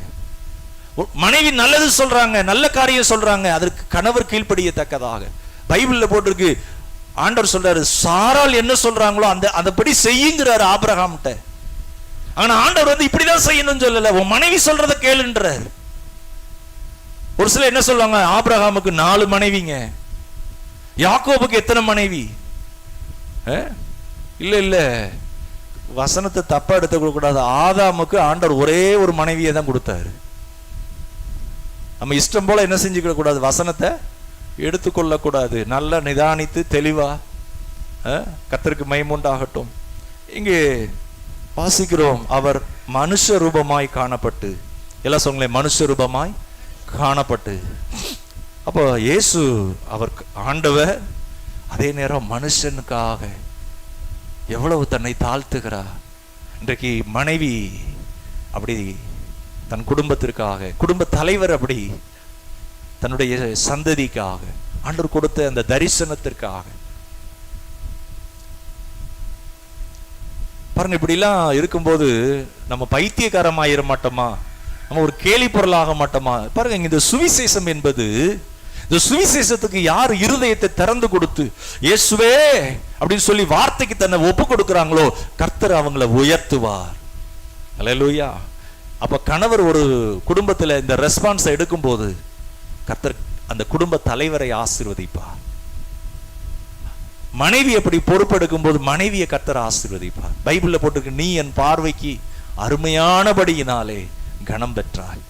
மனைவி நல்லது சொல்றாங்க, நல்ல காரியம் சொல்றாங்க, அதற்கு கணவர் கீழ்ப்படியத்தக்கதாக பைபிள்ல போட்டிருக்கு. ஆண்டவர் சொல்றாரு, சாரால் என்ன சொல்றாங்களோ அந்தபடி செய்யுங்கிறாரு ஆபிரகாம்கிட்ட. ஆனா ஆண்டவர் வந்து இப்படிதான் செய்யணும்னு சொல்லல, உன் மனைவி சொல்றத கேளுன்றார். ஒரு சில என்ன சொல்லுவாங்க, ஆபிரகாமுக்கு 4 மனைவிங்க, யாக்கோபுக்கு எத்தனை மனைவி? இல்ல இல்ல, வசனத்தை தப்பா எடுத்துக்க கூடாது. ஆதாமுக்கு ஆண்டவர் ஒரே ஒரு மனைவியை தான் கொடுத்தாரு. நம்ம இஷ்டம் போல என்ன செஞ்சுக்க கூடாது, வசனத்தை எடுத்துக்கொள்ள கூடாது. நல்லா நிதானித்து தெளிவா, கர்த்தருக்கு மகிமையுண்டாகட்டும். இங்கே வாசிக்கிறோம், அவர் மனுஷ ரூபமாய் காணப்பட்டு, எல்லாம் சொல்லுங்களேன், மனுஷ ரூபமாய் காணப்பட்டு. அப்போ இயேசு அவர் ஆண்டவர், அதே நேரம் மனுஷனுக்காக எவ்வளவு தன்னை தாழ்த்துகிறார். இன்றைக்கு மனைவி அப்படி தன் குடும்பத்திற்காக, குடும்ப தலைவர் அப்படி தன்னுடைய சந்ததிக்காக, ஆண்டவர் கொடுத்த அந்த தரிசனத்திற்காக. பாருங்க, இப்படிலாம் இருக்கும்போது நம்ம பைத்தியக்காரமாயிர மாட்டோமா? நம்ம ஒரு கேலி பொருளாக மாட்டோமா? பாருங்க, இந்த சுவிசேஷம் என்பது, இந்த சுவிசேஷத்துக்கு யார் இருதயத்தை திறந்து கொடுத்து இயேசுவே அப்படின்னு சொல்லி வார்த்தைக்கு தன்னை ஒப்பு கொடுக்கிறாங்களோ, கர்த்தர் அவங்களை உயர்த்துவார். அல்லேலூயா. அப்ப கணவர் ஒரு குடும்பத்துல இந்த ரெஸ்பான்ஸ் எடுக்கும் போது கர்த்தர் அந்த குடும்ப தலைவரை ஆசீர்வதிப்பார். மனைவி அப்படி பொறுப்பெடுக்கும் போது மனைவியை கர்த்தர் ஆசீர்வதிப்பார். பைபிள்ல போட்டிருக்கு, நீ என் பார்வைக்கு அருமையானபடியினாலே கனம் பெற்றாய்.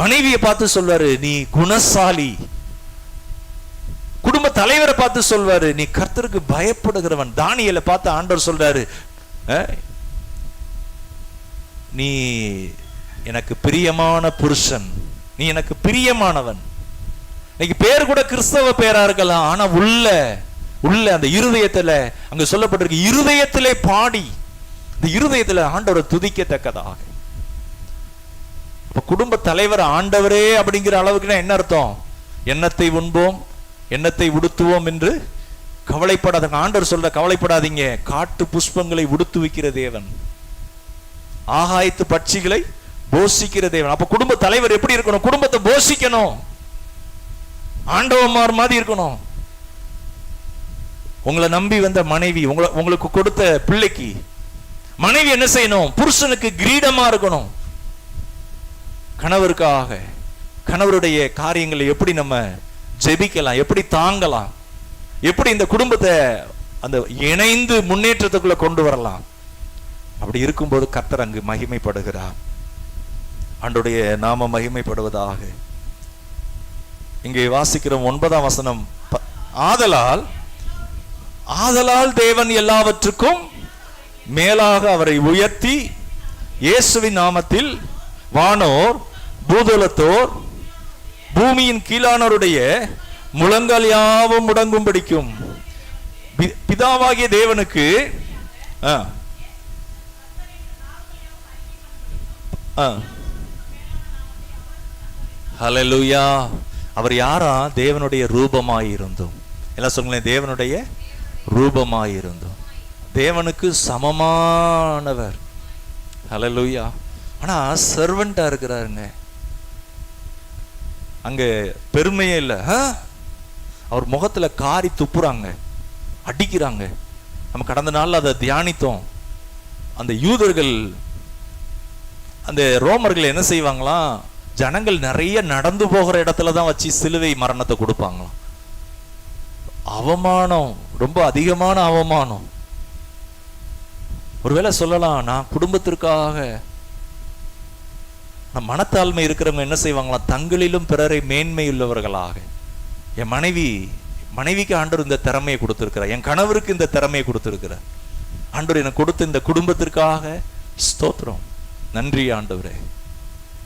மனைவியை பார்த்து சொல்வாரு, நீ குணசாலி. குடும்ப தலைவரை பார்த்து சொல்வாரு, நீ கர்த்தருக்கு பயப்படுகிறவன். தானியேலை பார்த்து ஆண்டவர் சொல்றாரு, நீ எனக்கு பிரியமான புருஷன், நீ எனக்கு பிரியமானவன். இன்னைக்கு பேர் கூட கிறிஸ்தவ பேரா இருக்கலாம், ஆனா உள்ள அந்த இருதயத்துல, அங்க சொல்லப்பட்டிருக்கு, இருதயத்திலே பாடி இந்த இருதயத்துல ஆண்டவரை துதிக்கத்தக்கதாக. இப்ப குடும்ப தலைவர் ஆண்டவரே அப்படிங்கிற அளவுக்கு என்ன அர்த்தம்? எண்ணத்தை உண்போம் எண்ணத்தை உடுத்துவோம் என்று கவலைப்படாத. ஆண்டவர் சொல்ற கவலைப்படாதீங்க, காட்டு புஷ்பங்களை உடுத்து வைக்கிற தேவன், ஆகாயத்து பட்சிகளை போஷிக்கிற தேவன். அப்ப குடும்ப தலைவர் எப்படி இருக்கணும்? குடும்பத்தை போஷிக்கணும், ஆண்டவமார் மாதிரி இருக்கணும். உங்களை நம்பி வந்த மனைவி, உங்களுக்கு கொடுத்த பிள்ளைக்கு மனைவி என்ன செய்யணும்? புருஷனுக்கு கிரீடமா இருக்கணும். கணவருக்காக கணவருடைய காரியங்களை எப்படி நம்ம ஜெபிக்கலாம், எப்படி தாங்கலாம், எப்படி இந்த குடும்பத்தை அந்த இணைந்து முன்னேற்றத்துக்குள்ள கொண்டு வரலாம். அப்படி இருக்கும்போது கர்த்தர் அங்கு மகிமைப்படுகிறார். ஆண்டவருடைய நாம மகிமைப்படுவதாக. இங்கே வாசிக்கிற 9ஆம் வசனம், ஆதலால் தேவன் எல்லாவற்றுக்கும் மேலாக அவரை உயர்த்தி இயேசுவின் நாமத்தில் வானோர் பூதலத்தோர் பூமியின் கீழானோருடைய முழங்கால் யாவும் முடங்கும்படிக்கும் பிதாவாகிய தேவனுக்கு ஹல்லேலூயா. அவர் யாரா? தேவனுடைய ரூபமாயிருந்தோம். எல்லாம் சொல்லுங்களேன், தேவனுடைய ரூபமாயிருந்தோம். தேவனுக்கு சமமானவர். ஹல்லேலூயா. ஆனா சர்வெண்டா இருக்கிறாருங்க. அங்க பெருமையே இல்லை. அவர் முகத்துல காரி துப்புறாங்க, அடிக்கிறாங்க. நம்ம கடந்த நாள் அதை தியானித்தோம். அந்த யூதர்கள், அந்த ரோமர்கள் என்ன செய்வாங்களாம்? ஜனங்கள் நிறைய நடந்து போகிற இடத்துல தான் வச்சு சிலுவை மரணத்தை கொடுப்பாங்களாம். அவமானம், ரொம்ப அதிகமான அவமானம். ஒருவேளை சொல்லலாம், நான் குடும்பத்திற்காக, மனத்தாழ்மை இருக்கிறவங்க என்ன செய்வாங்களாம்? தங்களிலும் பிறரை மேன்மை உள்ளவர்களாக. என் மனைவிக்கு ஆண்டவர் இந்த திறமையை கொடுத்திருக்கிறார், என் கணவருக்கு இந்த திறமையை கொடுத்திருக்கிறார். ஆண்டவர் எனக்கு கொடுத்த இந்த குடும்பத்திற்காக ஸ்தோத்திரம், நன்றி ஆண்டவரே.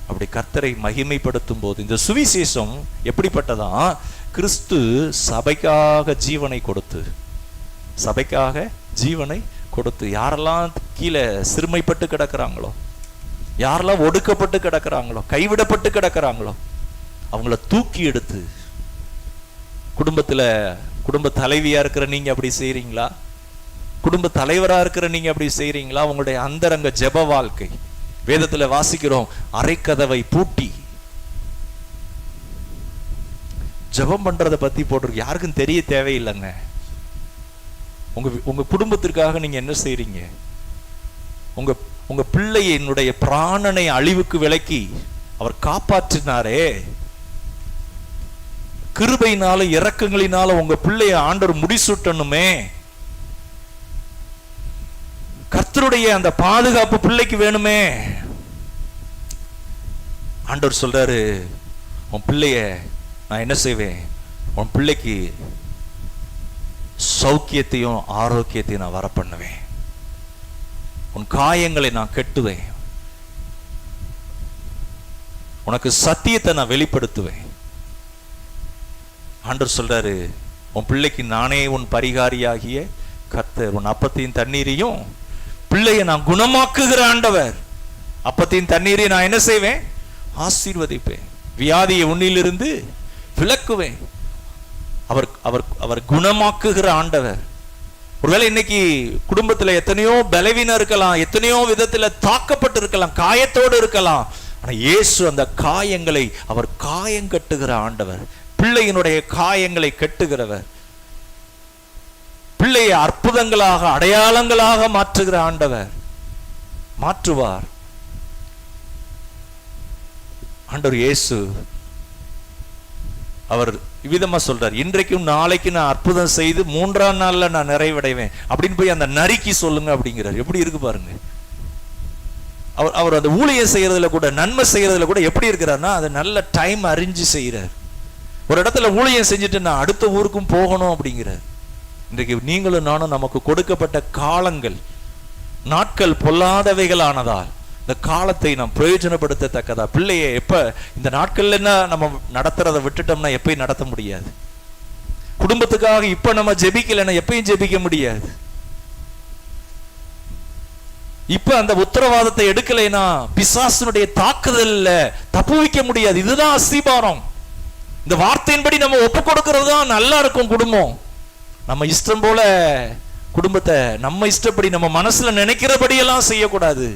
அப்படி கர்த்தரை மகிமைப்படுத்தும் போது இந்த சுவிசேஷம் எப்படிப்பட்டதா? கிறிஸ்து சபைக்காக ஜீவனை கொடுத்து யாரெல்லாம் கீழே சிறுமைப்பட்டு கிடக்கிறாங்களோ, யாரெல்லாம் ஒடுக்கப்பட்டு கிடக்கிறாங்களோ, கைவிடப்பட்டு கிடக்கிறாங்களோ, அவங்கள தூக்கி எடுத்து, குடும்ப தலைவியா இருக்கிற நீங்க அப்படி செய்றீங்களா? குடும்ப தலைவரா இருக்கிற நீங்க அப்படி செய்றீங்களா? உங்களுடைய அந்தரங்க ஜெப வாழ்க்கை, வேதத்துல வாசிக்கிறோம், அறைக்கதவை பூட்டி ஜெபம் பண்றதை பத்தி போட்டிருக்கு. யாருக்கும் தெரிய தேவையில்லைங்க. உங்க குடும்பத்திற்காக நீங்க என்ன செய்றீங்க? உங்க பிள்ளையினுடைய பிராணனை அழிவுக்கு விலக்கி அவர் காப்பாற்றினாரே, கிருபையினால இரக்கங்களினால உங்க பிள்ளைய ஆண்டவர் முடிசூட்டணுமே. கர்த்தருடைய அந்த பாதுகாப்பு பிள்ளைக்கு வேணுமே. ஆண்டவர் சொல்றாரு, உன் பிள்ளைய நான் என்ன செய்வேன்? உன் பிள்ளைக்கு சௌக்கியத்தையும் ஆரோக்கியத்தையும் நான் வர பண்ணுவேன். உன் காயங்களை நான் கட்டுவேன். உனக்கு சத்தியத்தை நான் வெளிப்படுத்துவேன். ஆண்டவர் சொல்றாரு, உன் பிள்ளைக்கு நானே உன் பரிகாரியாகிய கர்த்தர். உன் அப்பத்தையும் தண்ணீரையும், பிள்ளையை நான் குணமாக்குகிற ஆண்டவர். அப்பத்தையும் தண்ணீரையும் நான் என்ன செய்வேன்? ஆசீர்வதிப்பேன். வியாதியை உன்னிலிருந்து விலக்குவேன். அவர் குணமாக்குகிற ஆண்டவர். ஒருவேளை இன்னைக்கு குடும்பத்துல எத்தனையோ பலவீனம் இருக்கலாம், எத்தனையோ விதத்துல தாக்கப்பட்டு இருக்கலாம், காயத்தோடு இருக்கலாம். ஆனா இயேசு அந்த காயங்களை அவர் காயம் கட்டுகிற ஆண்டவர். பிள்ளையினுடைய காயங்களை கட்டுகிறவர். பிள்ளையை அற்புதங்களாக, அடையாளங்களாக மாற்றுகிற ஆண்டவர். மாற்றுவார் ஆண்டவர் இயேசு. அவர் விதமா சொல்றார், இன்றைக்கும் நாளைக்கு நான் அற்புதம் செய்து 3ஆம் நாள்ல நான் நிறைவடைவேன் அப்படின்னு போய் அந்த நரிக்கு சொல்லுங்க அப்படிங்கிறார். எப்படி இருக்கு பாருங்க. அவர் அந்த ஊழியம் செய்யறதுல கூட, நன்மை செய்யறதுல கூட எப்படி இருக்கிறார்னா, அது நல்ல டைம் அறிஞ்சு செய்யறார். ஒரு இடத்துல ஊழியம் செஞ்சுட்டு நான் அடுத்த ஊருக்கும் போகணும் அப்படிங்கிறார். இன்றைக்கு நீங்களும் நானும் நமக்கு கொடுக்கப்பட்ட காலங்கள், நாட்கள் பொல்லாதவைகள் ஆனதால் இந்த காலத்தை நாம் பிரயோஜனப்படுத்தத்தக்கதா. பிள்ளையை எப்ப இந்த நாட்கள்ல என்ன நம்ம நடத்துறதை விட்டுட்டோம்னா எப்பயும் நடத்த முடியாது. குடும்பத்துக்காக இப்ப நம்ம ஜெபிக்கலைன்னா எப்பயும் ஜெபிக்க முடியாது. இப்ப அந்த உத்தரவாதத்தை எடுக்கலைன்னா பிசாசனுடைய தாக்குதல்ல தப்புவிக்க முடியாது. இதுதான் அஸ்திபாரம். இந்த வார்த்தையின்படி நம்ம ஒப்பு கொடுக்கிறது தான் நல்லா இருக்கும் குடும்பம். நம்ம இஷ்டம் போல குடும்பத்தை நம்ம இஷ்டப்படி நம்ம மனசுல நினைக்கிறபடி எல்லாம் செய்யக்கூடாது.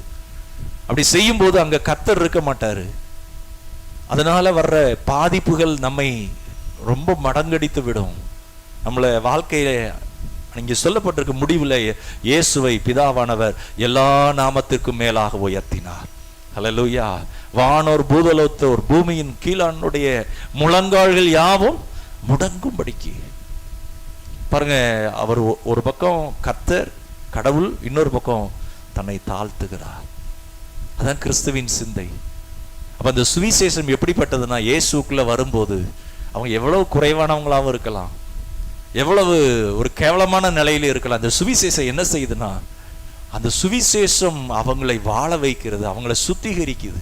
அப்படி செய்யும் போது அங்க கர்த்தர் இருக்க மாட்டாரு. அதனால வர்ற பாதிப்புகள் நம்மை ரொம்ப மடங்கடித்து விடும். நம்மள வாழ்க்கையில இங்கே சொல்லப்பட்டிருக்க முடிவில் இயேசுவை பிதாவானவர் எல்லா நாமத்திற்கும் மேலாக உயர்த்தினார். ஹல்லேலூயா. வானோர் பூதலோத்தோர் பூமியின் கீழானுடைய முழங்கால்கள் யாவும் முடங்கும்படிக்கு. பாருங்க, அவர் ஒரு பக்கம் கர்த்தர் கடவுள், இன்னொரு பக்கம் தன்னை தாழ்த்துகிறார். அதான் கிறிஸ்துவின் சிந்தை. அப்ப அந்த சுவிசேஷம் எப்படிப்பட்டதுன்னா, இயேசுக்குள்ள வரும்போது அவங்க எவ்வளவு குறைவானவங்களாகவும் இருக்கலாம், எவ்வளவு ஒரு கேவலமான நிலையில இருக்கலாம். அந்த சுவிசேஷம் என்ன செய்யுதுன்னா, அந்த சுவிசேஷம் அவங்களை வாழ வைக்கிறது, அவங்களை சுத்திகரிக்குது.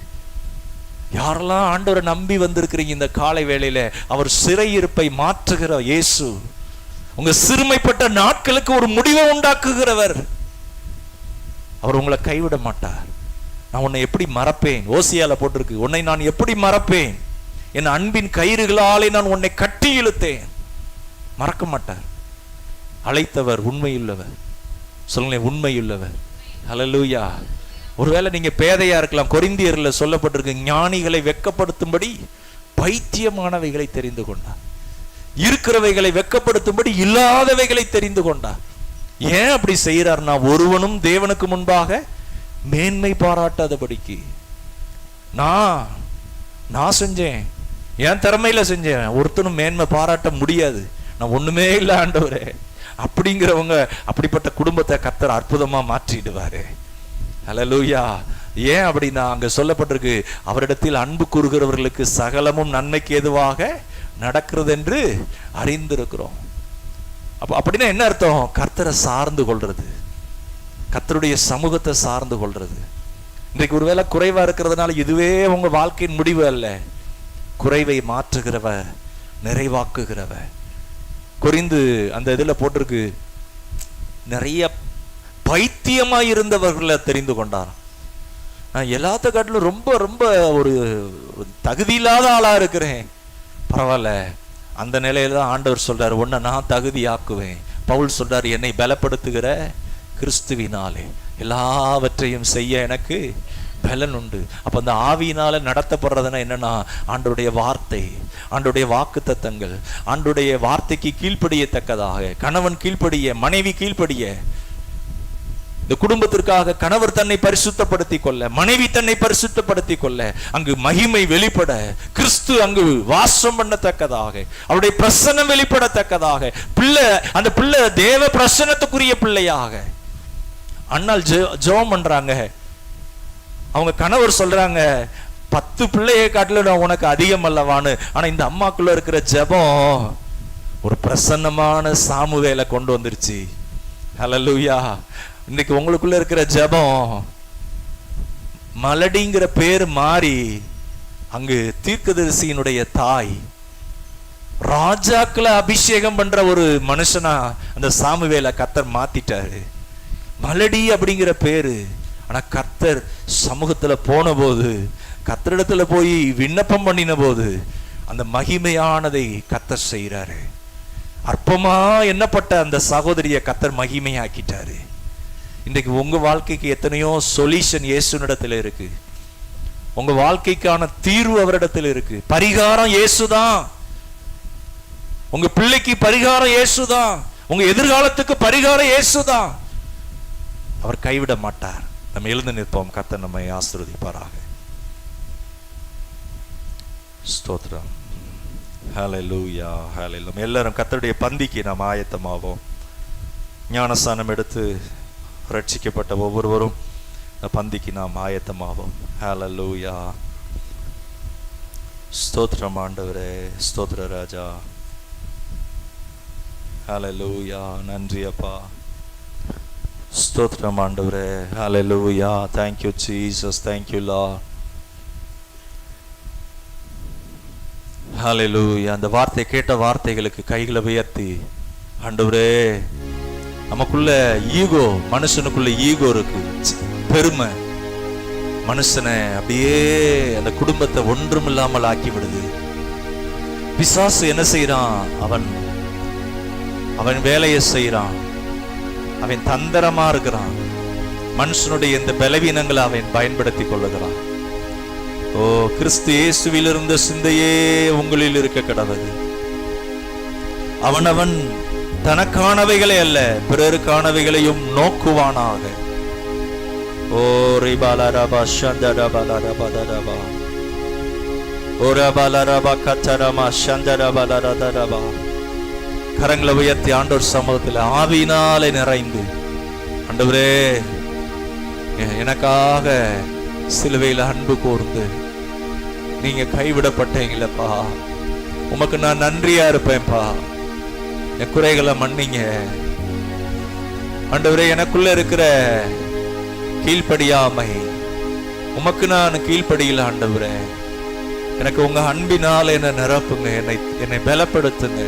யாரெல்லாம் ஆண்டவரை நம்பி வந்திருக்கிறீங்க இந்த காலை வேளையில, அவர் சிறையிருப்பை மாற்றுகிற இயேசு, உங்க சிறுமைப்பட்ட நாட்களுக்கு ஒரு முடிவை உண்டாக்குகிறவர். அவர் உங்களை கைவிட மாட்டார். நான் உன்னை எப்படி மறப்பேன், ஓசியால போட்டிருக்கு, உன்னை நான் எப்படி மறப்பேன், என் அன்பின் கயிறுகளாலே நான் உன்னை கட்டி இழுத்தேன். மறக்க மாட்டார். அழைத்தவர் உண்மையுள்ளவர். சொல்லுங்க, உண்மையுள்ளவர். ஹல்லேலூயா. ஒருவேளை நீங்க பேதையா இருக்கலாம். கொரிந்தியர்ல சொல்லப்பட்டிருக்கு, ஞானிகளை வெட்கப்படுத்தும்படி பைத்தியமானவைகளை தெரிந்து கொண்டார், இருக்கிறவைகளை வெட்கப்படுத்தும்படி இல்லாதவைகளை தெரிந்து கொண்டார். ஏன் அப்படி செய்யறார்னா, ஒருவனும் தேவனுக்கு முன்பாக மேன்மை பாராட்டாதபடிக்கு. நான் செஞ்சேன், என் திறமையில செஞ்சேன், ஒருத்தனும் மேன்மை பாராட்ட முடியாது, நான் ஒண்ணுமே இல்லை ஆண்டவரே அப்படிங்கிறவங்க, அப்படிப்பட்ட குடும்பத்தை கர்த்தர் அற்புதமா மாற்றிடுவாரு. ஹல்லேலூயா. ஏன் அப்படின்னா, அங்க சொல்லப்பட்டிருக்கு, அவரிடத்தில் அன்பு கூறுகிறவர்களுக்கு சகலமும் நன்மைக்கு ஏதுவாக நடக்கிறது என்று அறிந்திருக்கிறோம். அப்ப அப்படின்னா என்ன அர்த்தம்? கர்த்தரை சார்ந்து கொள்றது, கர்த்தருடைய சமூகத்தை சார்ந்து கொள்றது. இன்றைக்கு ஒருவேளை குறைவா இருக்கிறதுனால இதுவே உங்க வாழ்க்கையின் முடிவு அல்ல. குறைவை மாற்றுகிறவ, நிறைவாக்குகிறவ. கொரிந்து அந்த இதுல போட்டிருக்கு, நிறைய பைத்தியமா இருந்தவர்களை தெரிந்து கொண்டார். நான் எல்லாத்த காட்டிலும் ரொம்ப ரொம்ப ஒரு தகுதி இல்லாத ஆளா இருக்கிறேன், பரவாயில்ல. அந்த நிலையில தான் ஆண்டவர் சொல்றாரு, உன்னை நான் தகுதி ஆக்குவேன். பவுல் சொல்றாரு, என்னை பலப்படுத்துகிற கிறிஸ்துவினாலே எல்லாவற்றையும் செய்ய எனக்கு பலன் உண்டு. அப்ப அந்த ஆவியினால நடத்தப்படுறதுன்னா என்னன்னா, ஆண்டவருடைய வார்த்தை, ஆண்டவருடைய வாக்கு தத்தங்கள், ஆண்டவருடைய வார்த்தைக்கு கீழ்ப்படியத்தக்கதாக, கணவன் கீழ்ப்படிய, மனைவி கீழ்ப்படிய, இந்த குடும்பத்திற்காக கணவர் தன்னை பரிசுத்தப்படுத்திக் கொள்ள, மனைவி தன்னை பரிசுத்தப்படுத்திக் கொள்ள, அங்கு மகிமை வெளிப்பட, கிறிஸ்து அங்கு வாசம் பண்ணத்தக்கதாக, அவருடைய பிரசன்னம் வெளிப்படத்தக்கதாக, பிள்ளை அந்த பிள்ளை தேவ பிரசன்னத்துக்குரிய பிள்ளையாக. அண்ணால் ஜெபம் பண்றாங்க, அவங்க கணவர் சொல்றாங்க, 10 பிள்ளையை காட்டிலும் நான் உனக்கு அதிகம் அல்லவான்னு. ஆனா இந்த அம்மாக்குள்ள இருக்கிற ஜெபம் ஒரு பிரசன்னமான சாமுவேலை கொண்டு வந்துருச்சு. ஹல்லேலூயா. இன்னைக்கு உங்களுக்குள்ள இருக்கிற ஜெபம் மலடிங்கிற பேர் மாறி அங்கு தீர்க்கதரிசியினுடைய தாய், ராஜாக்களை அபிஷேகம் பண்ற ஒரு மனுஷனா அந்த சாமுவேலை கர்த்தர் மாத்திட்டாரு. மலடி அப்படிங்கிற பேரு. ஆனா கர்த்தர் சமூகத்துல போன போது, கர்த்தரிடத்துல போய் விண்ணப்பம் பண்ணின போது, அந்த மகிமையானதை கர்த்தர் செய்யறாரு. அற்பமா எண்ணப்பட்ட அந்த சகோதரிய கர்த்தர் மகிமையாக்கிட்டாரு. இன்றைக்கு உங்க வாழ்க்கைக்கு எத்தனையோ சொல்யூஷன் இயேசுனிடத்துல இருக்கு. உங்க வாழ்க்கைக்கான தீர்வு அவரிடத்தில் இருக்கு. பரிகாரம் இயேசுதான். உங்க பிள்ளைக்கு பரிகாரம் இயேசுதான். உங்க எதிர்காலத்துக்கு பரிகாரம் இயேசுதான். அவர் கைவிட மாட்டார். நம்ம எழுந்து நிற்போம். கர்த்தர் நம்மை ஆசீர்வதிப்பாராக. ஸ்தோத்திரம். ஹல்லேலூயா, ஹல்லேலூயா. எல்லாரும் கர்த்தருடைய பந்திக்கு நாம் ஆயத்தமாவோம். ஞானஸ்நானம் எடுத்து ரட்சிக்கப்பட்ட ஒவ்வொருவரும் இந்த பந்திக்கு நாம் ஆயத்தமாவோம். ஹல்லேலூயா. ஸ்தோத்திரம் ஆண்டவரே, ஸ்தோத்திர ராஜா. ஹல்லேலூயா. நன்றி அப்பா. ஸ்தோத்திரம் ஆண்டவரே. ஹல்லேலூயா. Thank you Jesus. Thank you Lord. ஹல்லேலூயா. அந்த வார்த்தை கேட்ட வார்த்தைகளுக்கு கைகளை உயர்த்தி, ஆண்டவரே, நமக்குள்ள ஈகோ, மனுஷனுக்குள்ள ஈகோ இருக்கு. பெருமை மனுஷனை அப்படியே அந்த குடும்பத்தை ஒன்றும் இல்லாமல் ஆக்கி விடுது. பிசாசு என்ன செய்யறான்? அவன் வேலையை செய்யறான். அவன் தந்திரமா இருக்கிறான். மனுஷனுடைய இந்த பலவீனங்களை அவன் பயன்படுத்தி கொள்ளுகிறான். ஓ, கிறிஸ்து இயேசுவில் இருந்த சிந்தையே உங்களில் இருக்க கடவுது. அவனவன் தனக்கானவைகளே அல்ல, பிறருக்கானவைகளையும் நோக்குவானாக. ஓ ரிபாலரபா சந்தரபலரபதரபா ஓரபலரபா கத்தரமா சந்தரபலரதரபா. கரங்களை உயர்த்தி ஆண்டவர் சமூகத்தில் ஆவியினாலே நிறைந்து, ஆண்டவரே எனக்காக சிலுவையில் அன்பு கூர்ந்து நீங்க கைவிடப்பட்டீங்களப்பா, உமக்கு நான் நன்றியா இருப்பேன்ப்பா. என் குறைகளை மன்னிங்க ஆண்டவரே. எனக்குள்ள இருக்கிற கீழ்ப்படியாமை உமக்கு நான் கீழ்ப்படியில ஆண்டவரே. எனக்கு உங்க அன்பினால் என்ன நிரப்புங்க, என்னை பலப்படுத்துங்க.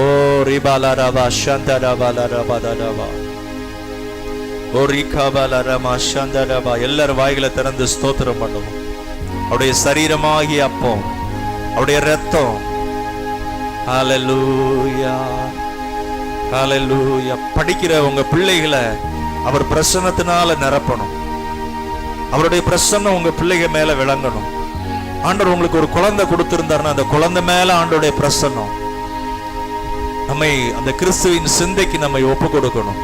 ஓ ரிபாலரபா சந்தரபலரபதரபா ஓ ரிகாபலரமா சந்தரபா. எல்லாரும் வாய்களை திறந்து ஸ்தோத்திரம் பண்ணுவோம். அவருடைய சரீரமாகிய அப்பம், அவருடைய ரத்தம். ஹல்லேலூயா, ஹல்லேலூயா. படிக்கிற உங்க பிள்ளைகளை அவர் பிரசன்னத்தினால நிரப்பணும். அவருடைய பிரசன்னம் உங்க பிள்ளைங்க மேல விளங்கணும். ஆண்டவர் உங்களுக்கு ஒரு குழந்தை கொடுத்திருந்தாருன்னா அந்த குழந்தை மேல ஆண்டவருடைய பிரசன்னம் நம்மை அந்த கிறிஸ்துவின் சிந்தைக்கு நம்மை ஒப்பு கொடுக்கணும்.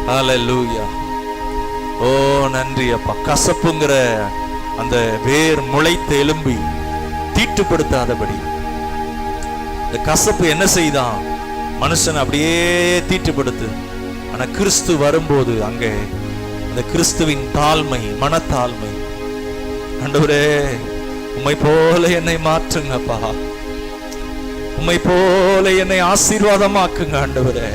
ஹல்லேலூயா. ஓ நன்றி அப்பா. கசப்புங்கிற அந்த வேர் முளைத்து எழும்பி தீட்டுப்படுத்தாதபடி. இந்த கசப்பு என்ன செய்தான்? மனுஷன் அப்படியே தீட்டுப்படுத்து. ஆனா கிறிஸ்து வரும்போது அங்கே அந்த கிறிஸ்துவின் தாழ்மை, மனத்தாழ்மை. ஆண்டவரே உம்மை போல என்னை மாற்றுங்கப்பா, உம்மை போல என்னை ஆசீர்வாதமாக்குங்க ஆண்டவரே.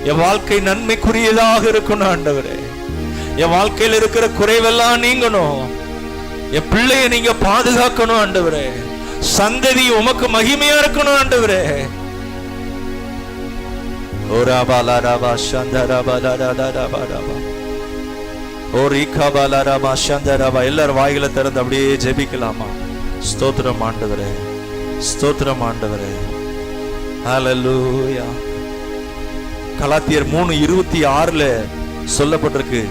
என் வாழ்க்கை நன்மைக்குரியதாக இருக்கணும் ஆண்டவரே. என் வாழ்க்கையில் இருக்கிற குறைவெல்லாம் நீங்கணும். என் பிள்ளைய நீங்க பாதுகாக்கணும் ஆண்டவரே. சந்ததி உமக்கு மகிமையா இருக்கணும் ஆண்டவரே. ஓராபாலரபா சந்தரபலரபரபரபா ஓ ரிகாபலரபா சந்தரபா. எல்லாரும் வாய்களை திறந்து அப்படியே ஜெபிக்கலாமா? ஸ்தோத்திரம் ஆண்டவரே, ஸ்தோத்திரம் ஆண்டவரே. ஹல்லேலூயா. கலாத்தியர் 3:26 சொல்லப்பட்டிருக்கு,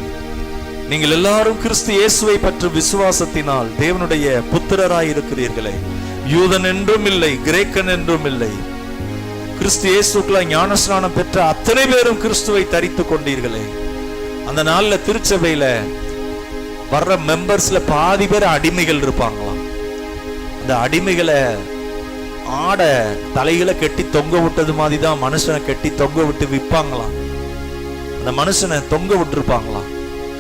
நீங்கள் எல்லாரும் கிறிஸ்து இயேசுவை பற்றி விசுவாசத்தினால் தேவனுடைய புத்திரராய் இருக்கிறீர்களே. யூதன் என்றும் இல்லை, கிரேக்கன் என்றும் இல்லை, கிறிஸ்து இயேசுக்குள்ள ஞானஸ்நானம் பெற்ற அத்தனை பேரும் கிறிஸ்துவை தரித்து கொண்டீர்களே. அந்த நாள்ல திருச்சபையில வர்ற மெம்பர்ஸ்ல பாதி பேர் அடிமைகள் இருப்பாங்களாம். அந்த அடிமைகளை ஆட தலைகளை கெட்டி தொங்க விட்டது மாதிரிதான் மனுஷனை கெட்டி தொங்க விட்டு விற்பாங்களாம். அந்த மனுஷனை தொங்க விட்டுருப்பாங்களாம்.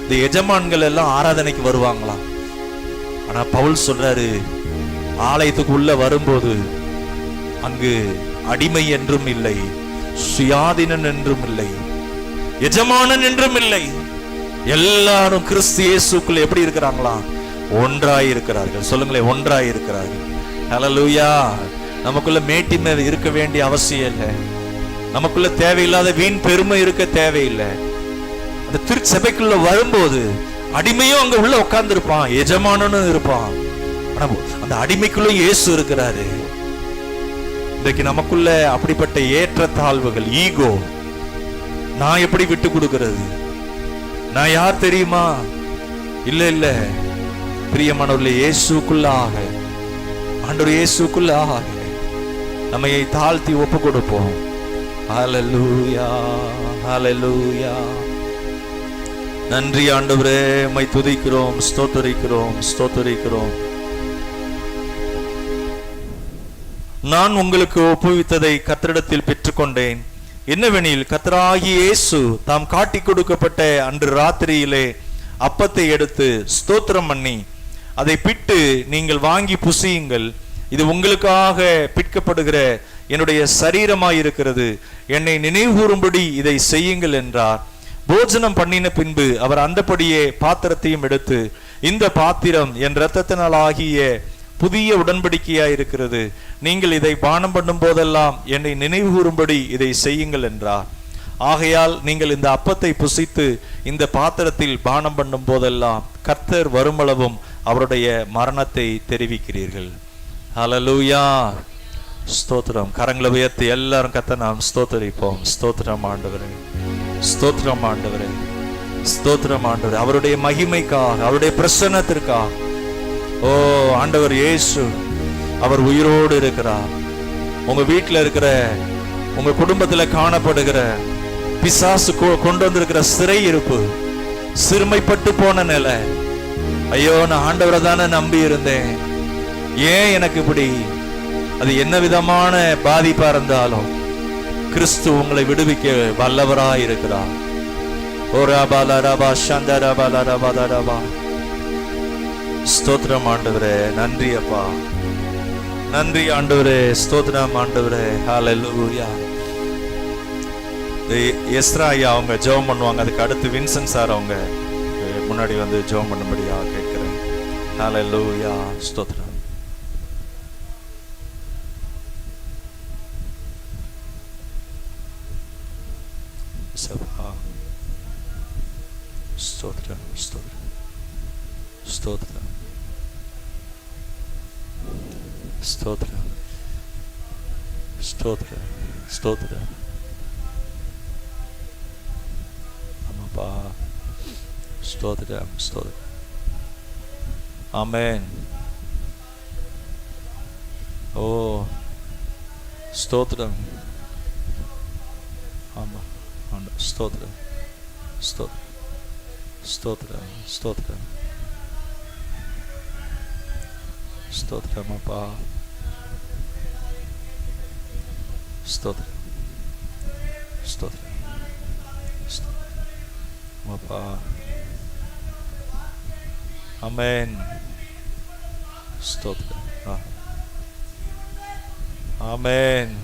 இந்த எஜமான்கள் எல்லாம் ஆராதனைக்கு வருவாங்களாம். ஆனா பவுல் சொல்றாரு, ஆலயத்துக்கு உள்ள வரும்போது அங்கு அடிமை என்றும் இல்லை, சுயாதீனன் என்றும் இல்லை, எஜமானன் என்றும் இல்லை. எல்லாரும் கிறிஸ்து இயேசுக்குள்ள எப்படி இருக்கிறாங்களா? ஒன்றாய் இருக்கிறார்கள். சொல்லுங்களேன், ஒன்றாய் இருக்கிறார்கள். ஹல்லேலூயா. நமக்குள்ள மேட்டிமை இருக்க வேண்டிய அவசியம் இல்லை. நமக்குள்ள தேவையில்லாத வீண் பெருமை இருக்க தேவையில்லை. அந்த திருச்சபைக்குள்ள வரும்போது அடிமையும் அங்க உள்ள உட்கார்ந்து இருப்பான், எஜமானனும் இருப்பான். ஆனா அந்த அடிமைக்குள்ள இயேசு இருக்கிறாரு. இன்றைக்கு நமக்குள்ள அப்படிப்பட்ட ஏற்றத்தாழ்வுகள், ஈகோ, நான் எப்படி விட்டு கொடுக்கிறது, நான் யார் தெரியுமா? இல்ல இல்ல, பிரியமானவர்களே, இயேசுக்குள்ளாக, ஆண்டவர் இயேசுக்குள்ளாக நம்மை தாழ்த்தி ஒப்பு கொடுப்போம். ஹல்லேலூயா, ஹல்லேலூயா. நன்றி ஆண்டவரே, உம்மை துதிக்கிறோம், ஸ்தோத்திரிக்கிறோம், ஸ்தோத்திரிக்கிறோம். நான் உங்களுக்கு ஒப்புவித்ததை கர்த்தரிடத்தில் பெற்றுக்கொண்டேன். என்னவெனில், கர்த்தராகிய இயேசு தாம் காட்டி கொடுக்கப்பட்ட அன்று ராத்திரியிலே அப்பத்தை எடுத்து ஸ்தோத்திரம் பண்ணி அதை பிட்டு, நீங்கள் வாங்கி புசியுங்கள், இது உங்களுக்காக பிற்கப்படுகிற என்னுடைய சரீரமாயிருக்கிறது, என்னை நினைவுகூரும்படி இதை செய்யுங்கள் என்றார். போஜனம் பண்ணின பின்பு அவர் அந்தபடியே பாத்திரத்தையும் எடுத்து, இந்த பாத்திரம் என் இரத்தத்தினால் ஆகிய புதிய உடன்படிக்கையாய் இருக்கிறது, நீங்கள் இதை பானம் பண்ணும் போதெல்லாம் என்னை நினைவுகூரும்படி இதை செய்யுங்கள் என்றார். ஆகையால் நீங்கள் இந்த அப்பத்தை புசித்து இந்த பாத்திரத்தில் பானம் பண்ணும் போதெல்லாம் கர்த்தர் வருமளவும் அவருடைய மரணத்தை தெரிவிக்கிறீர்கள். ஹல்லேலூயா. ஸ்தோத்திரம். கரங்களை உயர்த்தி எல்லாரும் கர்த்தரை நாம் ஸ்தோத்தரிப்போம். ஸ்தோத்திரம் ஆண்டவரே, ஸ்தோத்திரம் ஆண்டவரே, ஸ்தோத்திரம் ஆண்டவரே. அவருடைய மகிமைக்காக, அவருடைய பிரசன்னத்திற்காக. ஓ ஆண்டவர் இயேசு அவர் உயிரோடு இருக்கிறார். உங்க வீட்டில் இருக்கிற, உங்க குடும்பத்தில் காணப்படுகிற பிசாசு கொண்டு வந்திருக்கிற சிறை இருப்பு, சிறுமைப்பட்டு போன நிலை, ஐயோ நான் ஆண்டவரை தானே நம்பி இருந்தேன், ஏன் எனக்கு இப்படி, அது என்ன விதமான பாதிப்பா இருந்தாலும் கிறிஸ்து உங்களை விடுவிக்க வல்லவராய் இருக்கிறார். ஸ்தோத்திரம் ஆண்டவரே, நன்றி அப்பா, நன்றி ஆண்டவரே, ஸ்தோத்திரம் ஆண்டவரே. ஹல்லேலூயா. எஸ்ரா ஐயா அவங்க ஜெபம் பண்ணுவாங்க. அதுக்கு அடுத்து வின்சென்ட் சார் அவங்க முன்னாடி வந்து ஜெபம் பண்ணும்படியா கேட்கிறேன். ஹல்லேலூயா. ஸ்தோத்திரம். ஸ்தோத்திரம், ஸ்தோத்திரம், ஸ்தோத்திரம், ஸ்தோத்திரம், ஸ்தோத்திரம், ஸ்தோத்திரம். ஆமாப்பா, ஸ்தோத்திரம், ஸ்தோத்திரம். ஆமென். ஓ ஸ்தோத்திரம். ஆமா, ஸ்தோத்திரம், ஸ்தோத்திரம், ஸ்தோத்திரம், ஸ்தோத்திரம், ஸ்தோத்திரம் அப்பா, ஸ்தோத்திரம், ஸ்தோத்திரம், ஸ்தோத்திரம் அப்பா. ஆமென். ஸ்தோத்திரம். ஆமென்.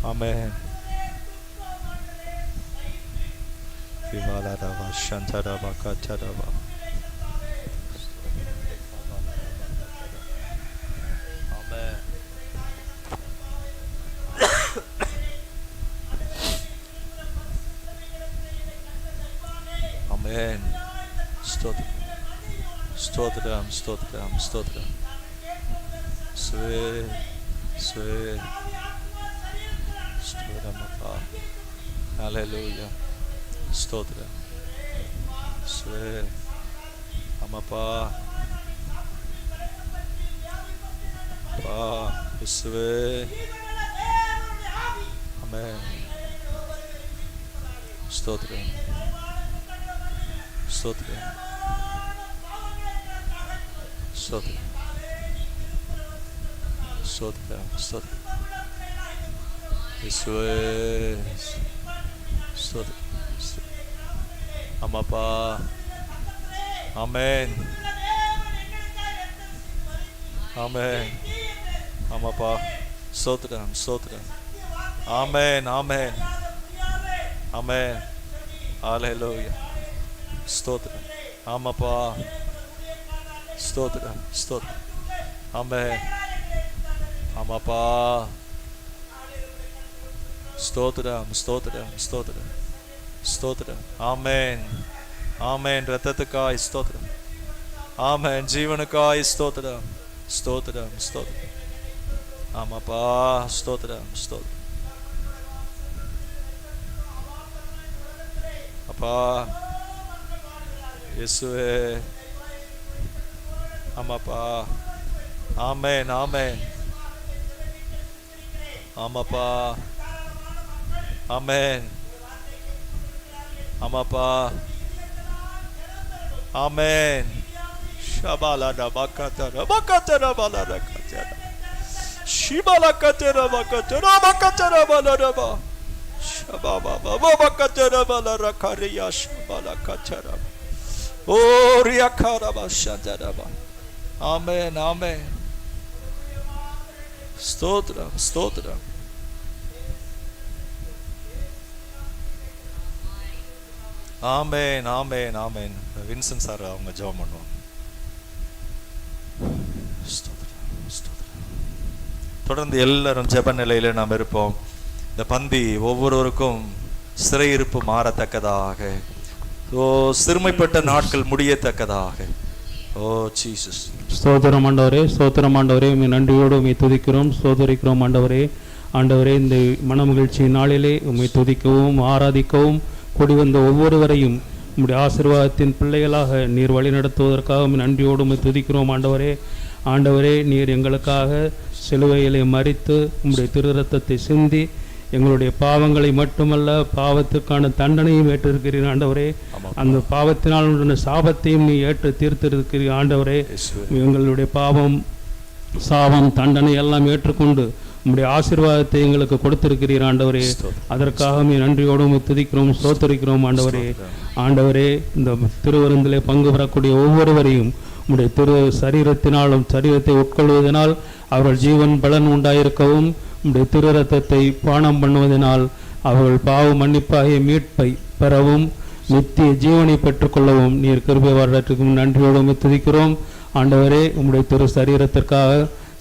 ஆமென். விவாலரவா சந்தரவா கச்சரவா. ஆமென். ஆமென். ஸ்தோத்திரம், ஸ்தோத்திரம், ஸ்தோத்திரம், ஸ்தோத்திரம். ஸ்வே ஸ்வே ஸ்தோத்திரம் அப்பா. ஹல்லேலூயா. ஸ்தோத்திரம். ஸ்வே ஆமாப்பா, அப்பா இயேசுவே. ஆமென். ஸ்தோத்திரம், ஸ்தோத்திரம், ஸ்தோத்திரம், ஸ்தோத்திரம், ஸ்தோத்திரம். இயேசுவே. ஸ்தோத்திரம். ஆமாப்பா. ஆமென். ஆமென். ஆமாப்பா. ஸ்தோத்திரம், ஸ்தோத்திரம். ஆமென், ஆமென், ஆமென். ஹல்லேலூயா. ஸ்தோத்திரம். ஆமாப்பா. ஸ்தோத்திரம், ஸ்தோத்திரம். ஆமென். ஆமாப்பா. ஸ்தோத்திரம், ஸ்தோத்திரம், ஸ்தோத்திரம், ஸ்தோத்திரம். ஆமென், ஆமென். ரத்தத்துக்காய் ஸ்தோத்திரம். ஆமென். ஜீவனுக்காய் ஸ்தோத்திரம், ஸ்தோத்திரம், ஸ்தோத்திரம். ஆமாப்பா. ஸ்தோத்திரம், ஸ்தோத்திரம் அப்பா. இயேசுவே. ஆமாப்பா. ஆமென், ஆமென். ஆமாப்பா. ஆமென். ஆமாப்பா. ஆமென். ஷபாலா பக்கத்தர பக்கத்தர பலர கத்தர ஷிபாலா கத்தர பக்கத்தர பக்கத்தர பலரபா ஷபாபா பாபா பக்கத்தர பலர கரியா ஷபாலா கத்தர ஓரியா கரபா ஷதரபா. ஆமென், ஆமென். ஸ்தோத்திரம், ஸ்தோத்திரம். ஆமென், ஆமென், ஆமென். வின்சென்ட் சார் அவங்க ஜெபம் பண்ணுவாங்க. ஸ்தோத்திரம், ஸ்தோத்திரம். தொடர்ந்து எல்லாரும் ஜெப நிலையில நாம் இருப்போம். இந்த பந்தி ஒவ்வொருவருக்கும் சிறையிருப்பு மாறத்தக்கதாக, சிறுமைப்பட்ட நாட்கள் முடியத்தக்கதாக. ஓ ஜீசஸ். ஸ்தோத்திரம் ஆண்டவரே, ஸ்தோத்திரம் ஆண்டவரே, உம்மை நன்றியோடு உம்மை துதிக்கிறோம், ஸ்தோத்திரிக்கிறோம் ஆண்டவரே. ஆண்டவரே, இந்த மனமகிழ்ச்சி நாளிலே உம்மை துதிக்கவும் ஆராதிக்கவும் கூடி வந்த ஒவ்வொருவரையும் உம்முடைய ஆசீர்வாதத்தின் பிள்ளைகளாக நீர் வழி நடத்துவதற்காக உம்மை நன்றியோடு உம்மை துதிக்கிறோம் ஆண்டவரே. ஆண்டவரே, நீர் எங்களுக்காக சிலுவையிலே மரித்து உம்முடைய திரு இரத்தத்தை சிந்தி எங்களுடைய பாவங்களை மட்டுமல்ல பாவத்துக்கான தண்டனையும் ஏற்றிருக்கிறீர் ஆண்டவரே. அந்த பாவத்தினால் உள்ள சாபத்தையும் நீ ஏற்று தீர்த்திருக்கிறீர் ஆண்டவரே. எங்களுடைய பாவம் சாபம் தண்டனை எல்லாம் ஏற்றுக்கொண்டு உம்முடைய ஆசீர்வாதத்தை எங்களுக்கு கொடுத்திருக்கிறீர் ஆண்டவரே. அதற்காக நன்றியோடு துதிக்கிறோம், ஸ்தோத்திரிக்கிறோம் ஆண்டவரே. ஆண்டவரே, இந்த திருவிருந்திலே பங்கு பெறக்கூடிய ஒவ்வொருவரையும் உம்முடைய திரு சரீரத்தினாலும் சரீரத்தை உட்கொள்வதனால் அவர்கள் ஜீவன் பலன் உண்டாயிருக்கவும், உம்முடைய திரு இரத்தத்தை பானம் பண்ணுவதனால் அவர்கள் பாவ மன்னிப்பாகிய மீட்பை பெறவும் நித்திய ஜீவனை பெற்றுக்கொள்ளவும் நீர் கிருபை வரலாற்றுக்கும் நன்றியோடு துதிக்கிறோம் ஆண்டவரே. உம்முடைய திரு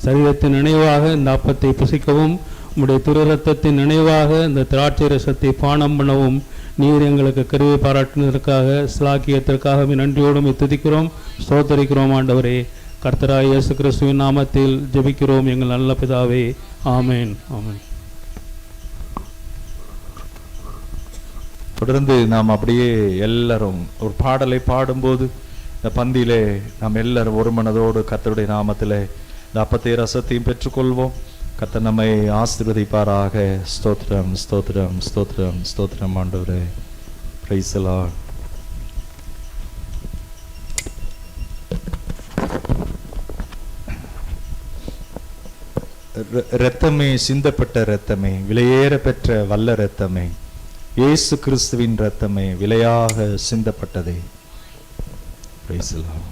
சரீரத்தின் நினைவாக இந்த அப்பத்தை புசிக்கவும், உம்முடைய திரு இரத்தத்தின் நினைவாக இந்த திராட்சை ரசத்தை பானம் பண்ணவும் நீர் எங்களுக்கு கிருபை பாராட்டினதற்காக ஸ்லாக்கியத்திற்காக நன்றியோடு துதிக்கிறோம், ஸ்தோத்தரிக்கிறோம் ஆண்டவரே. கர்த்தராய் இயேசு கிறிஸ்துவின் நாமத்தில் ஜெபிக்கிறோம் எங்கள் நல்ல பிதாவே, ஆமேன், ஆமேன். தொடர்ந்து நாம் அப்படியே எல்லாரும் ஒரு பாடலை பாடும்போது இந்த பந்தியிலே நாம் எல்லாரும் ஒரு மனதோடு கர்த்தருடைய நாமத்திலே இந்த அப்பத்தை ரசத்தையும் பெற்றுக்கொள்வோம். கர்த்தர் நம்மை ஆசீர்வதிப்பாராக. ஸ்தோத்திரம், ஸ்தோத்திரம், ஸ்தோத்திரம், ஸ்தோத்திரம் ஆண்டவரே. Praise the Lord. இரத்தமே, சிந்தப்பட்ட இரத்தமே, விலையேற பெற்ற வல்ல இரத்தமே, இயேசு கிறிஸ்துவின் இரத்தமே, விலையாக சிந்தப்பட்டதே. Praise the Lord.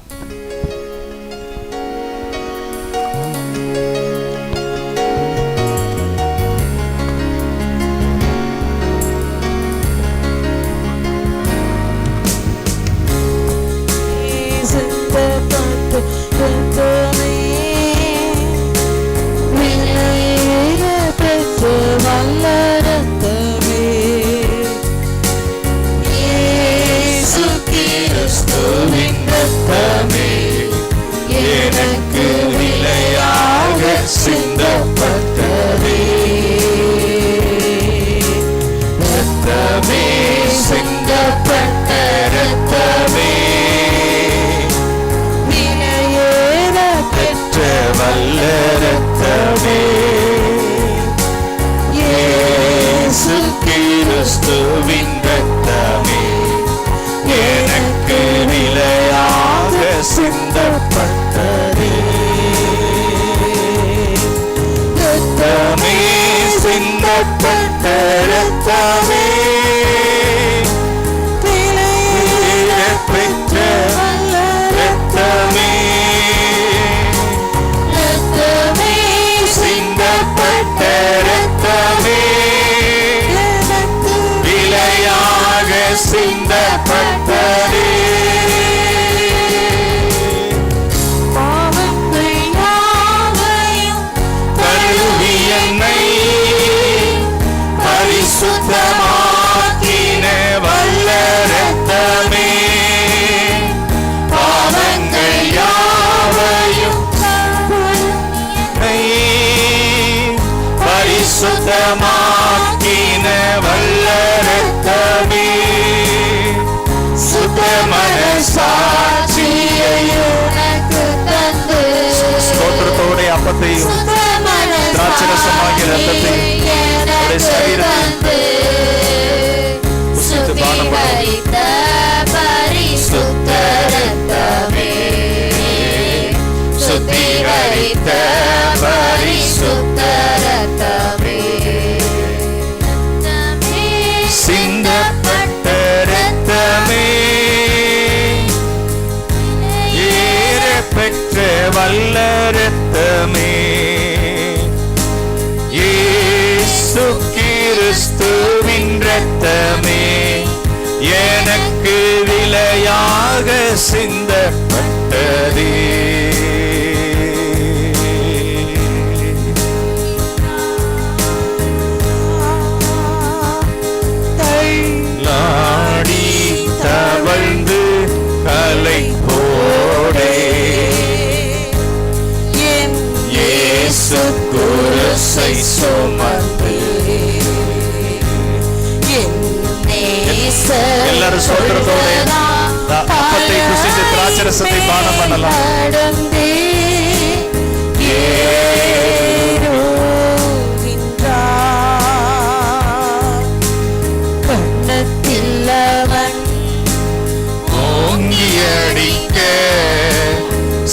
ஸ்தோத்திரத்தோடு அப்பத்தை புசித்து திராட்சரசத்தை பானம் பண்ணலாம்.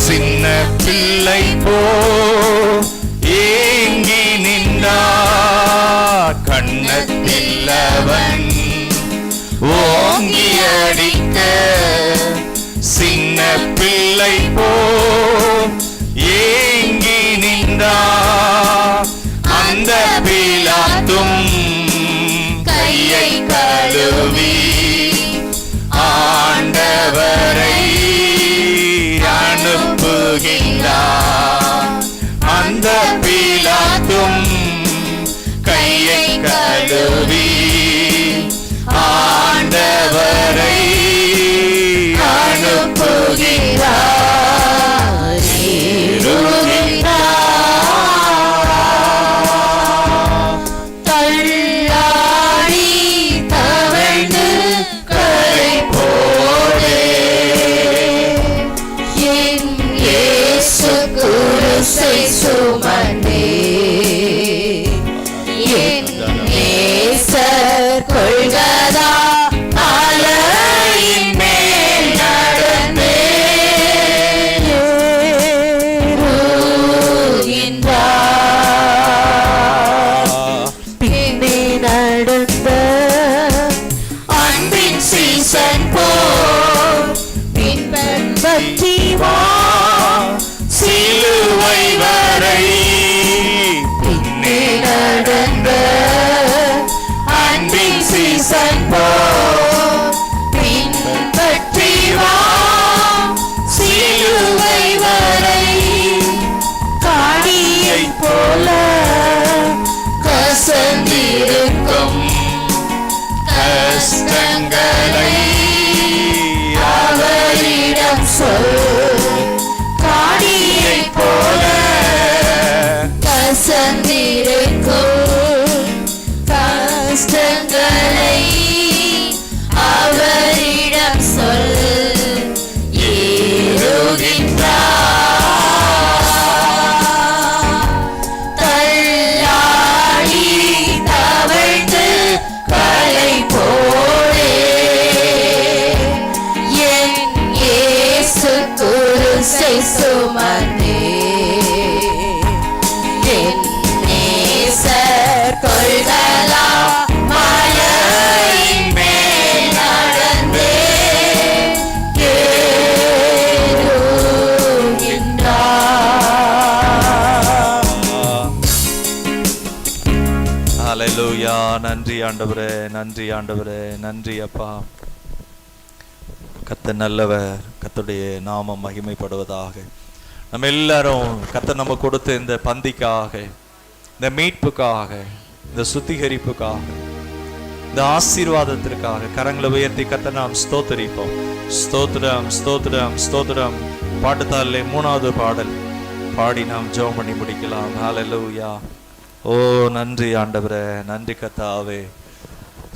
சின்ன பிள்ளை போ ஏங்கி நின்றார். கண்ணத்தில்லவன் ஓங்கி அடிக்க சின்ன பிள்ளை போ ஏங்கி நின்றார். அந்த பிலாத்தும் கையை கழுவி ஆண்டவரை அனுப்புகின்றார். அந்த பிலாத்தும் கையை கழுவி ஆண்டவரை அனுப்புகின்றார். தள்ளாடி தவழ்ந்து கரை போடே குருசை சுமந்தே என் நேசர் கொள்கதா அலையின் மேல் நடந்தே பின்னே நடந்த அன்பின் சீசன் போ பின்பற்றி வா சிலுவை வரை பின்னே நடந்த அன்பின் சீசன் போ பின்பற்றி வா சிலுவை வரை காடியை போல கசந்திருக்கும் கஷ்டங்களை அவரிடம் சொல். காடியை போல கசந்திருக்கும் கஷ்டங்களை அவரிடம் சொல். தள்ளாடி தவழ்ந்து கலை போடே என் இயேசு குருசை சுமந்தே என் நேசர் கொள்கலா மலையின் மேல் நடந்தே ஹல்லேலூயா. நன்றி ஆண்டவரே, நன்றி ஆண்டவரே, நன்றி அப்பா. கர்த்தர் நல்லவர், கர்த்தருடைய நாமம் மகிமைப்படுவதாக. நம்ம எல்லாரும் கர்த்தர் நம்ம கொடுத்த இந்த பந்திக்காக, இந்த மீட்புக்காக, இந்த சுத்திகரிப்புக்காக, இந்த ஆசீர்வாதத்திற்காக கரங்களை உயர்த்தி கர்த்தர் நாம் ஸ்தோத்தரிப்போம். ஸ்தோத்திரம் ஸ்தோத்திரம் ஸ்தோத்திரம். பாட்டுத்தாளிலே 3வது பாடல் பாடி நாம் ஜெபம் பண்ணி முடிக்கலாம். ஹல்லேலூயா. ஓ நன்றி ஆண்டவரே, நன்றி கர்த்தாவே.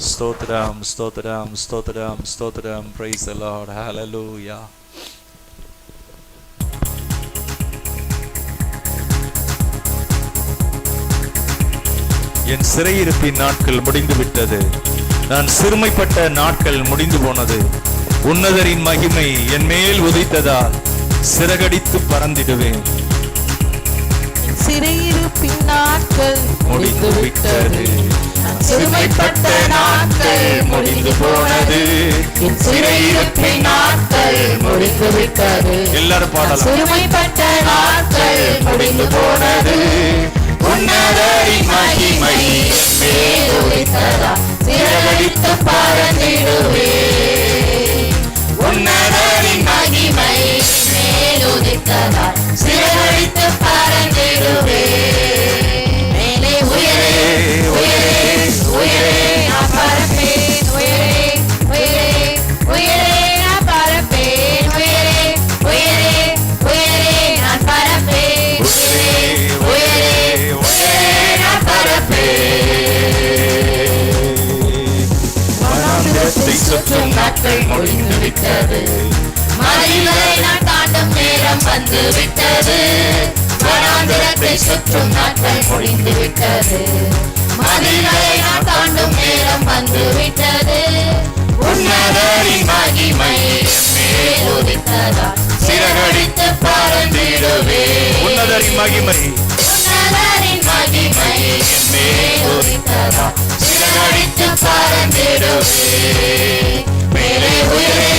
ஸ்தோத்திரம் ஸ்தோத்திரம் ஸ்தோத்திரம் ஸ்தோத்திரம். Praise the Lord. ஹல்லேலூயா. என் சிறையிருப்பின் நாட்கள் முடிந்து விட்டது, நான் சிறுமைப்பட்ட நாட்கள் முடிந்து போனது. உன்னதரின் மகிமை என் மேல் உதித்ததால் சிறகடித்து பறந்திடுவேன். சிறையிருப்பின் நாட்கள் முடிந்து விட்டது, சிறுமைப்பட்ட நாட்கள் முடிந்து போனது. சிறையிருப்பின் நாட்கள் முடிந்து விட்டது. எல்லாரும் பாடலாம். சிறுமைப்பட்ட நாட்கள் முடிந்து போனது. உன்னதரின் மகிமை மேல் உதித்ததால் சிறகடித்து பறந்திடுவேன். உன்னதரின் மகிமை மேல் உதித்ததால் சிறகடித்து பறந்திடுவேன். மேலே உயரே உயரே உயரே நான் பறப்பேன். உயரே உயரே உயரே நான் பறப்பேன். உயரே உயரே உயரே நான் பறப்பேன். உயரே உயரே உயரே நான் பறப்பேன். சுற்றும் நாட்கள் முடிந்து விட்டது. மதில்களை நான் தாண்டும் நேரம் வந்து விட்டது. வனாந்திரத்தை சுற்றும் நாட்கள் முடிந்து விட்டது. மதில்களை நான் தாண்டும் நேரம் வந்து விட்டது. உன்னதரின் மகிமை மேலுதித்ததால் சிறகடித்து பறந்திடுவே. உன்னதரின் மகிமை உன்னதரின் மகிமை மேலுதித்ததால் சிறகடித்து பறந்திடுவே. மேலே உயரே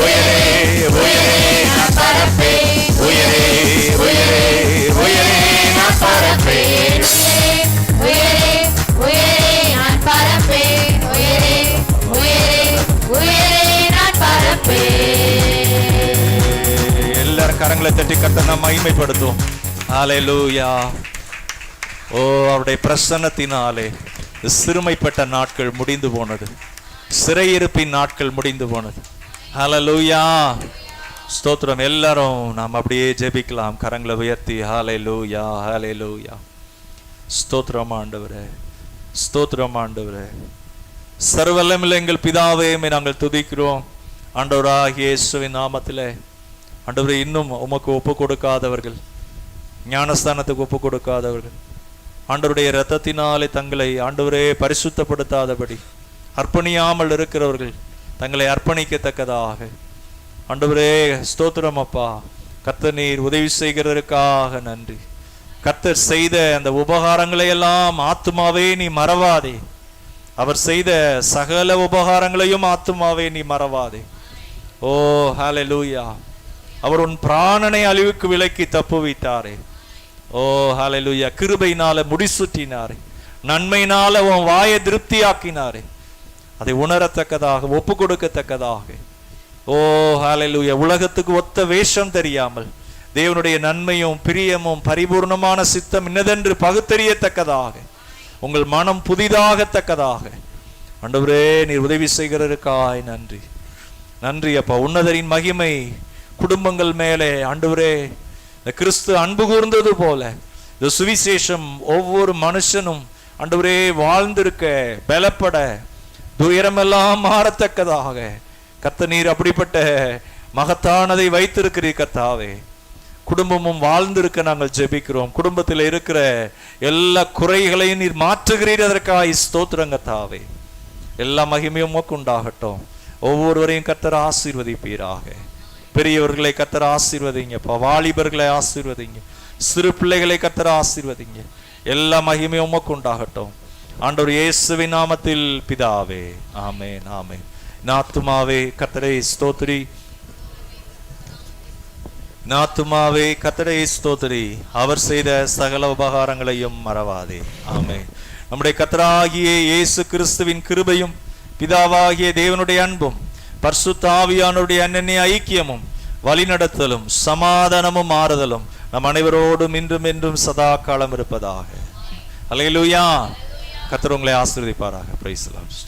உயரே உயரே நான் பறப்பேன். உயரே உயரே உயரே நான் பறப்பேன். உயரே உயரே நான் பறப்பேன். உயரே உயரே உயரே நான் பறப்பேன். எல்லாரும் கரங்களை தட்டி கர்த்தரை நாம் மகிமைப்படுத்துவோம். ஹல்லேலூயா. ஓ, அவருடைய பிரசன்னத்தினாலே சிறுமைப்பட்ட நாட்கள் முடிந்து போனது. சிறையிருப்பின் நாட்கள் முடிந்து போனது. ஹல்லேலூயா. ஸ்தோத்திரம். எல்லாரும் நாம் அப்படியே ஜெபிக்கலாம் கரங்களை உயர்த்தி. ஹல்லேலூயா ஹல்லேலூயா. ஸ்தோத்திரம் ஆண்டவரே, ஸ்தோத்திரம் ஆண்டவரே. சர்வவல்லமையுள்ள எங்கள் பிதாவே, நாங்கள் துதிக்கிறோம் ஆண்டவராகிய இயேசுவின் நாமத்திலே. ஆண்டவரே, இன்னும் உமக்கு ஒப்பு கொடுக்காதவர்கள், ஞானஸ்தானத்துக்கு ஒப்பு கொடுக்காதவர்கள், ஆண்டவருடைய இரத்தத்தினாலே தங்களை ஆண்டவரே பரிசுத்தப்படுத்தாதபடி அர்ப்பணியாமல் இருக்கிறவர்கள் தங்களை அர்ப்பணிக்கத்தக்கதாக ஆண்டவரே ஸ்தோத்திரம் அப்பா. கர்த்தர் நீர் உதவி செய்கிறதற்காக நன்றி. கர்த்தர் செய்த அந்த உபகாரங்களை எல்லாம் ஆத்துமாவே நீ மறவாதே. அவர் செய்த சகல உபகாரங்களையும் ஆத்துமாவே நீ மறவாதே. ஓ ஹல்லேலூயா. அவர் உன் பிராணனை அழிவுக்கு விலக்கி தப்புவித்தாரே. ஓ ஹல்லேலூயா. கிருபையினால முடிசூட்டினாரே, நன்மையினால உன் வாயை திருப்தியாக்கினாரே. அதை உணரத்தக்கதாக ஒப்பு கொடுக்கத்தக்கதாக. ஓ ஹல்லேலூயா. உலகத்துக்கு ஒத்த வேஷம் தெரியாமல் தேவனுடைய நன்மையும் பிரியமும் பரிபூர்ணமான சித்தம் இன்னதென்று பகுத்தறியத்தக்கதாக, உங்கள் மனம் புதிதாகத்தக்கதாக ஆண்டவரே நீர் உதவி செய்கிறதற்காய் நன்றி. நன்றி அப்பா. உன்னதரின் மகிமை குடும்பங்கள் மேலே ஆண்டவரே இந்த கிறிஸ்து அன்பு கூர்ந்தது போல இந்த சுவிசேஷம் ஒவ்வொரு மனுஷனும் ஆண்டவரே வாழ்ந்திருக்க பலப்பட துயரமெல்லாம் மாறத்தக்கதாக கர்த்தர் நீர் அப்படிப்பட்ட மகத்தானதை வைத்திருக்கிறீர் கர்த்தாவே. குடும்பமும் வாழ்ந்திருக்க நாங்கள் ஜெபிக்கிறோம். குடும்பத்தில் இருக்கிற எல்லா குறைகளையும் நீர் மாற்றுகிறீர், அதற்காக ஸ்தோத்திரம் கர்த்தாவே. எல்லா மகிமையும் உமக்கு உண்டாகட்டும். ஒவ்வொருவரையும் கர்த்தர் ஆசீர்வதிப்பீராக. பெரியவர்களை கர்த்தர் ஆசீர்வதிங்க, வாலிபர்களை ஆசீர்வதிங்க, சிறு பிள்ளைகளை கர்த்தர் ஆசீர்வதிங்க. எல்லா மகிமையும் உமக்கு உண்டாகட்டும். ஆண்டவர் இயேசுவின் நாமத்தில் பிதாவே, ஆமென் ஆமென். நாத்துமாவே கர்த்தரை ஸ்தோத்திரி, நாத்துமாவே கர்த்தரை ஸ்தோத்திரி, அவர் செய்த சகல உபகாரங்களையும் மறவாதே. ஆமென். நம்முடைய கர்த்தராகிய இயேசு கிறிஸ்துவின் கிருபையும் பிதாவாகிய தேவனுடைய அன்பும் பரிசுத்த ஆவியானவருடைய அன்னிய ஐக்கியமும் வழிநடத்தலும் சமாதானமும் ஆறுதலும் நம் அனைவரோடும் இன்றும் என்றும் சதா காலம் இருப்பதாக. அல்லேலூயா. கர்த்தர் உங்களை ஆசீர்வதிப்பாராக. Praise the Lord.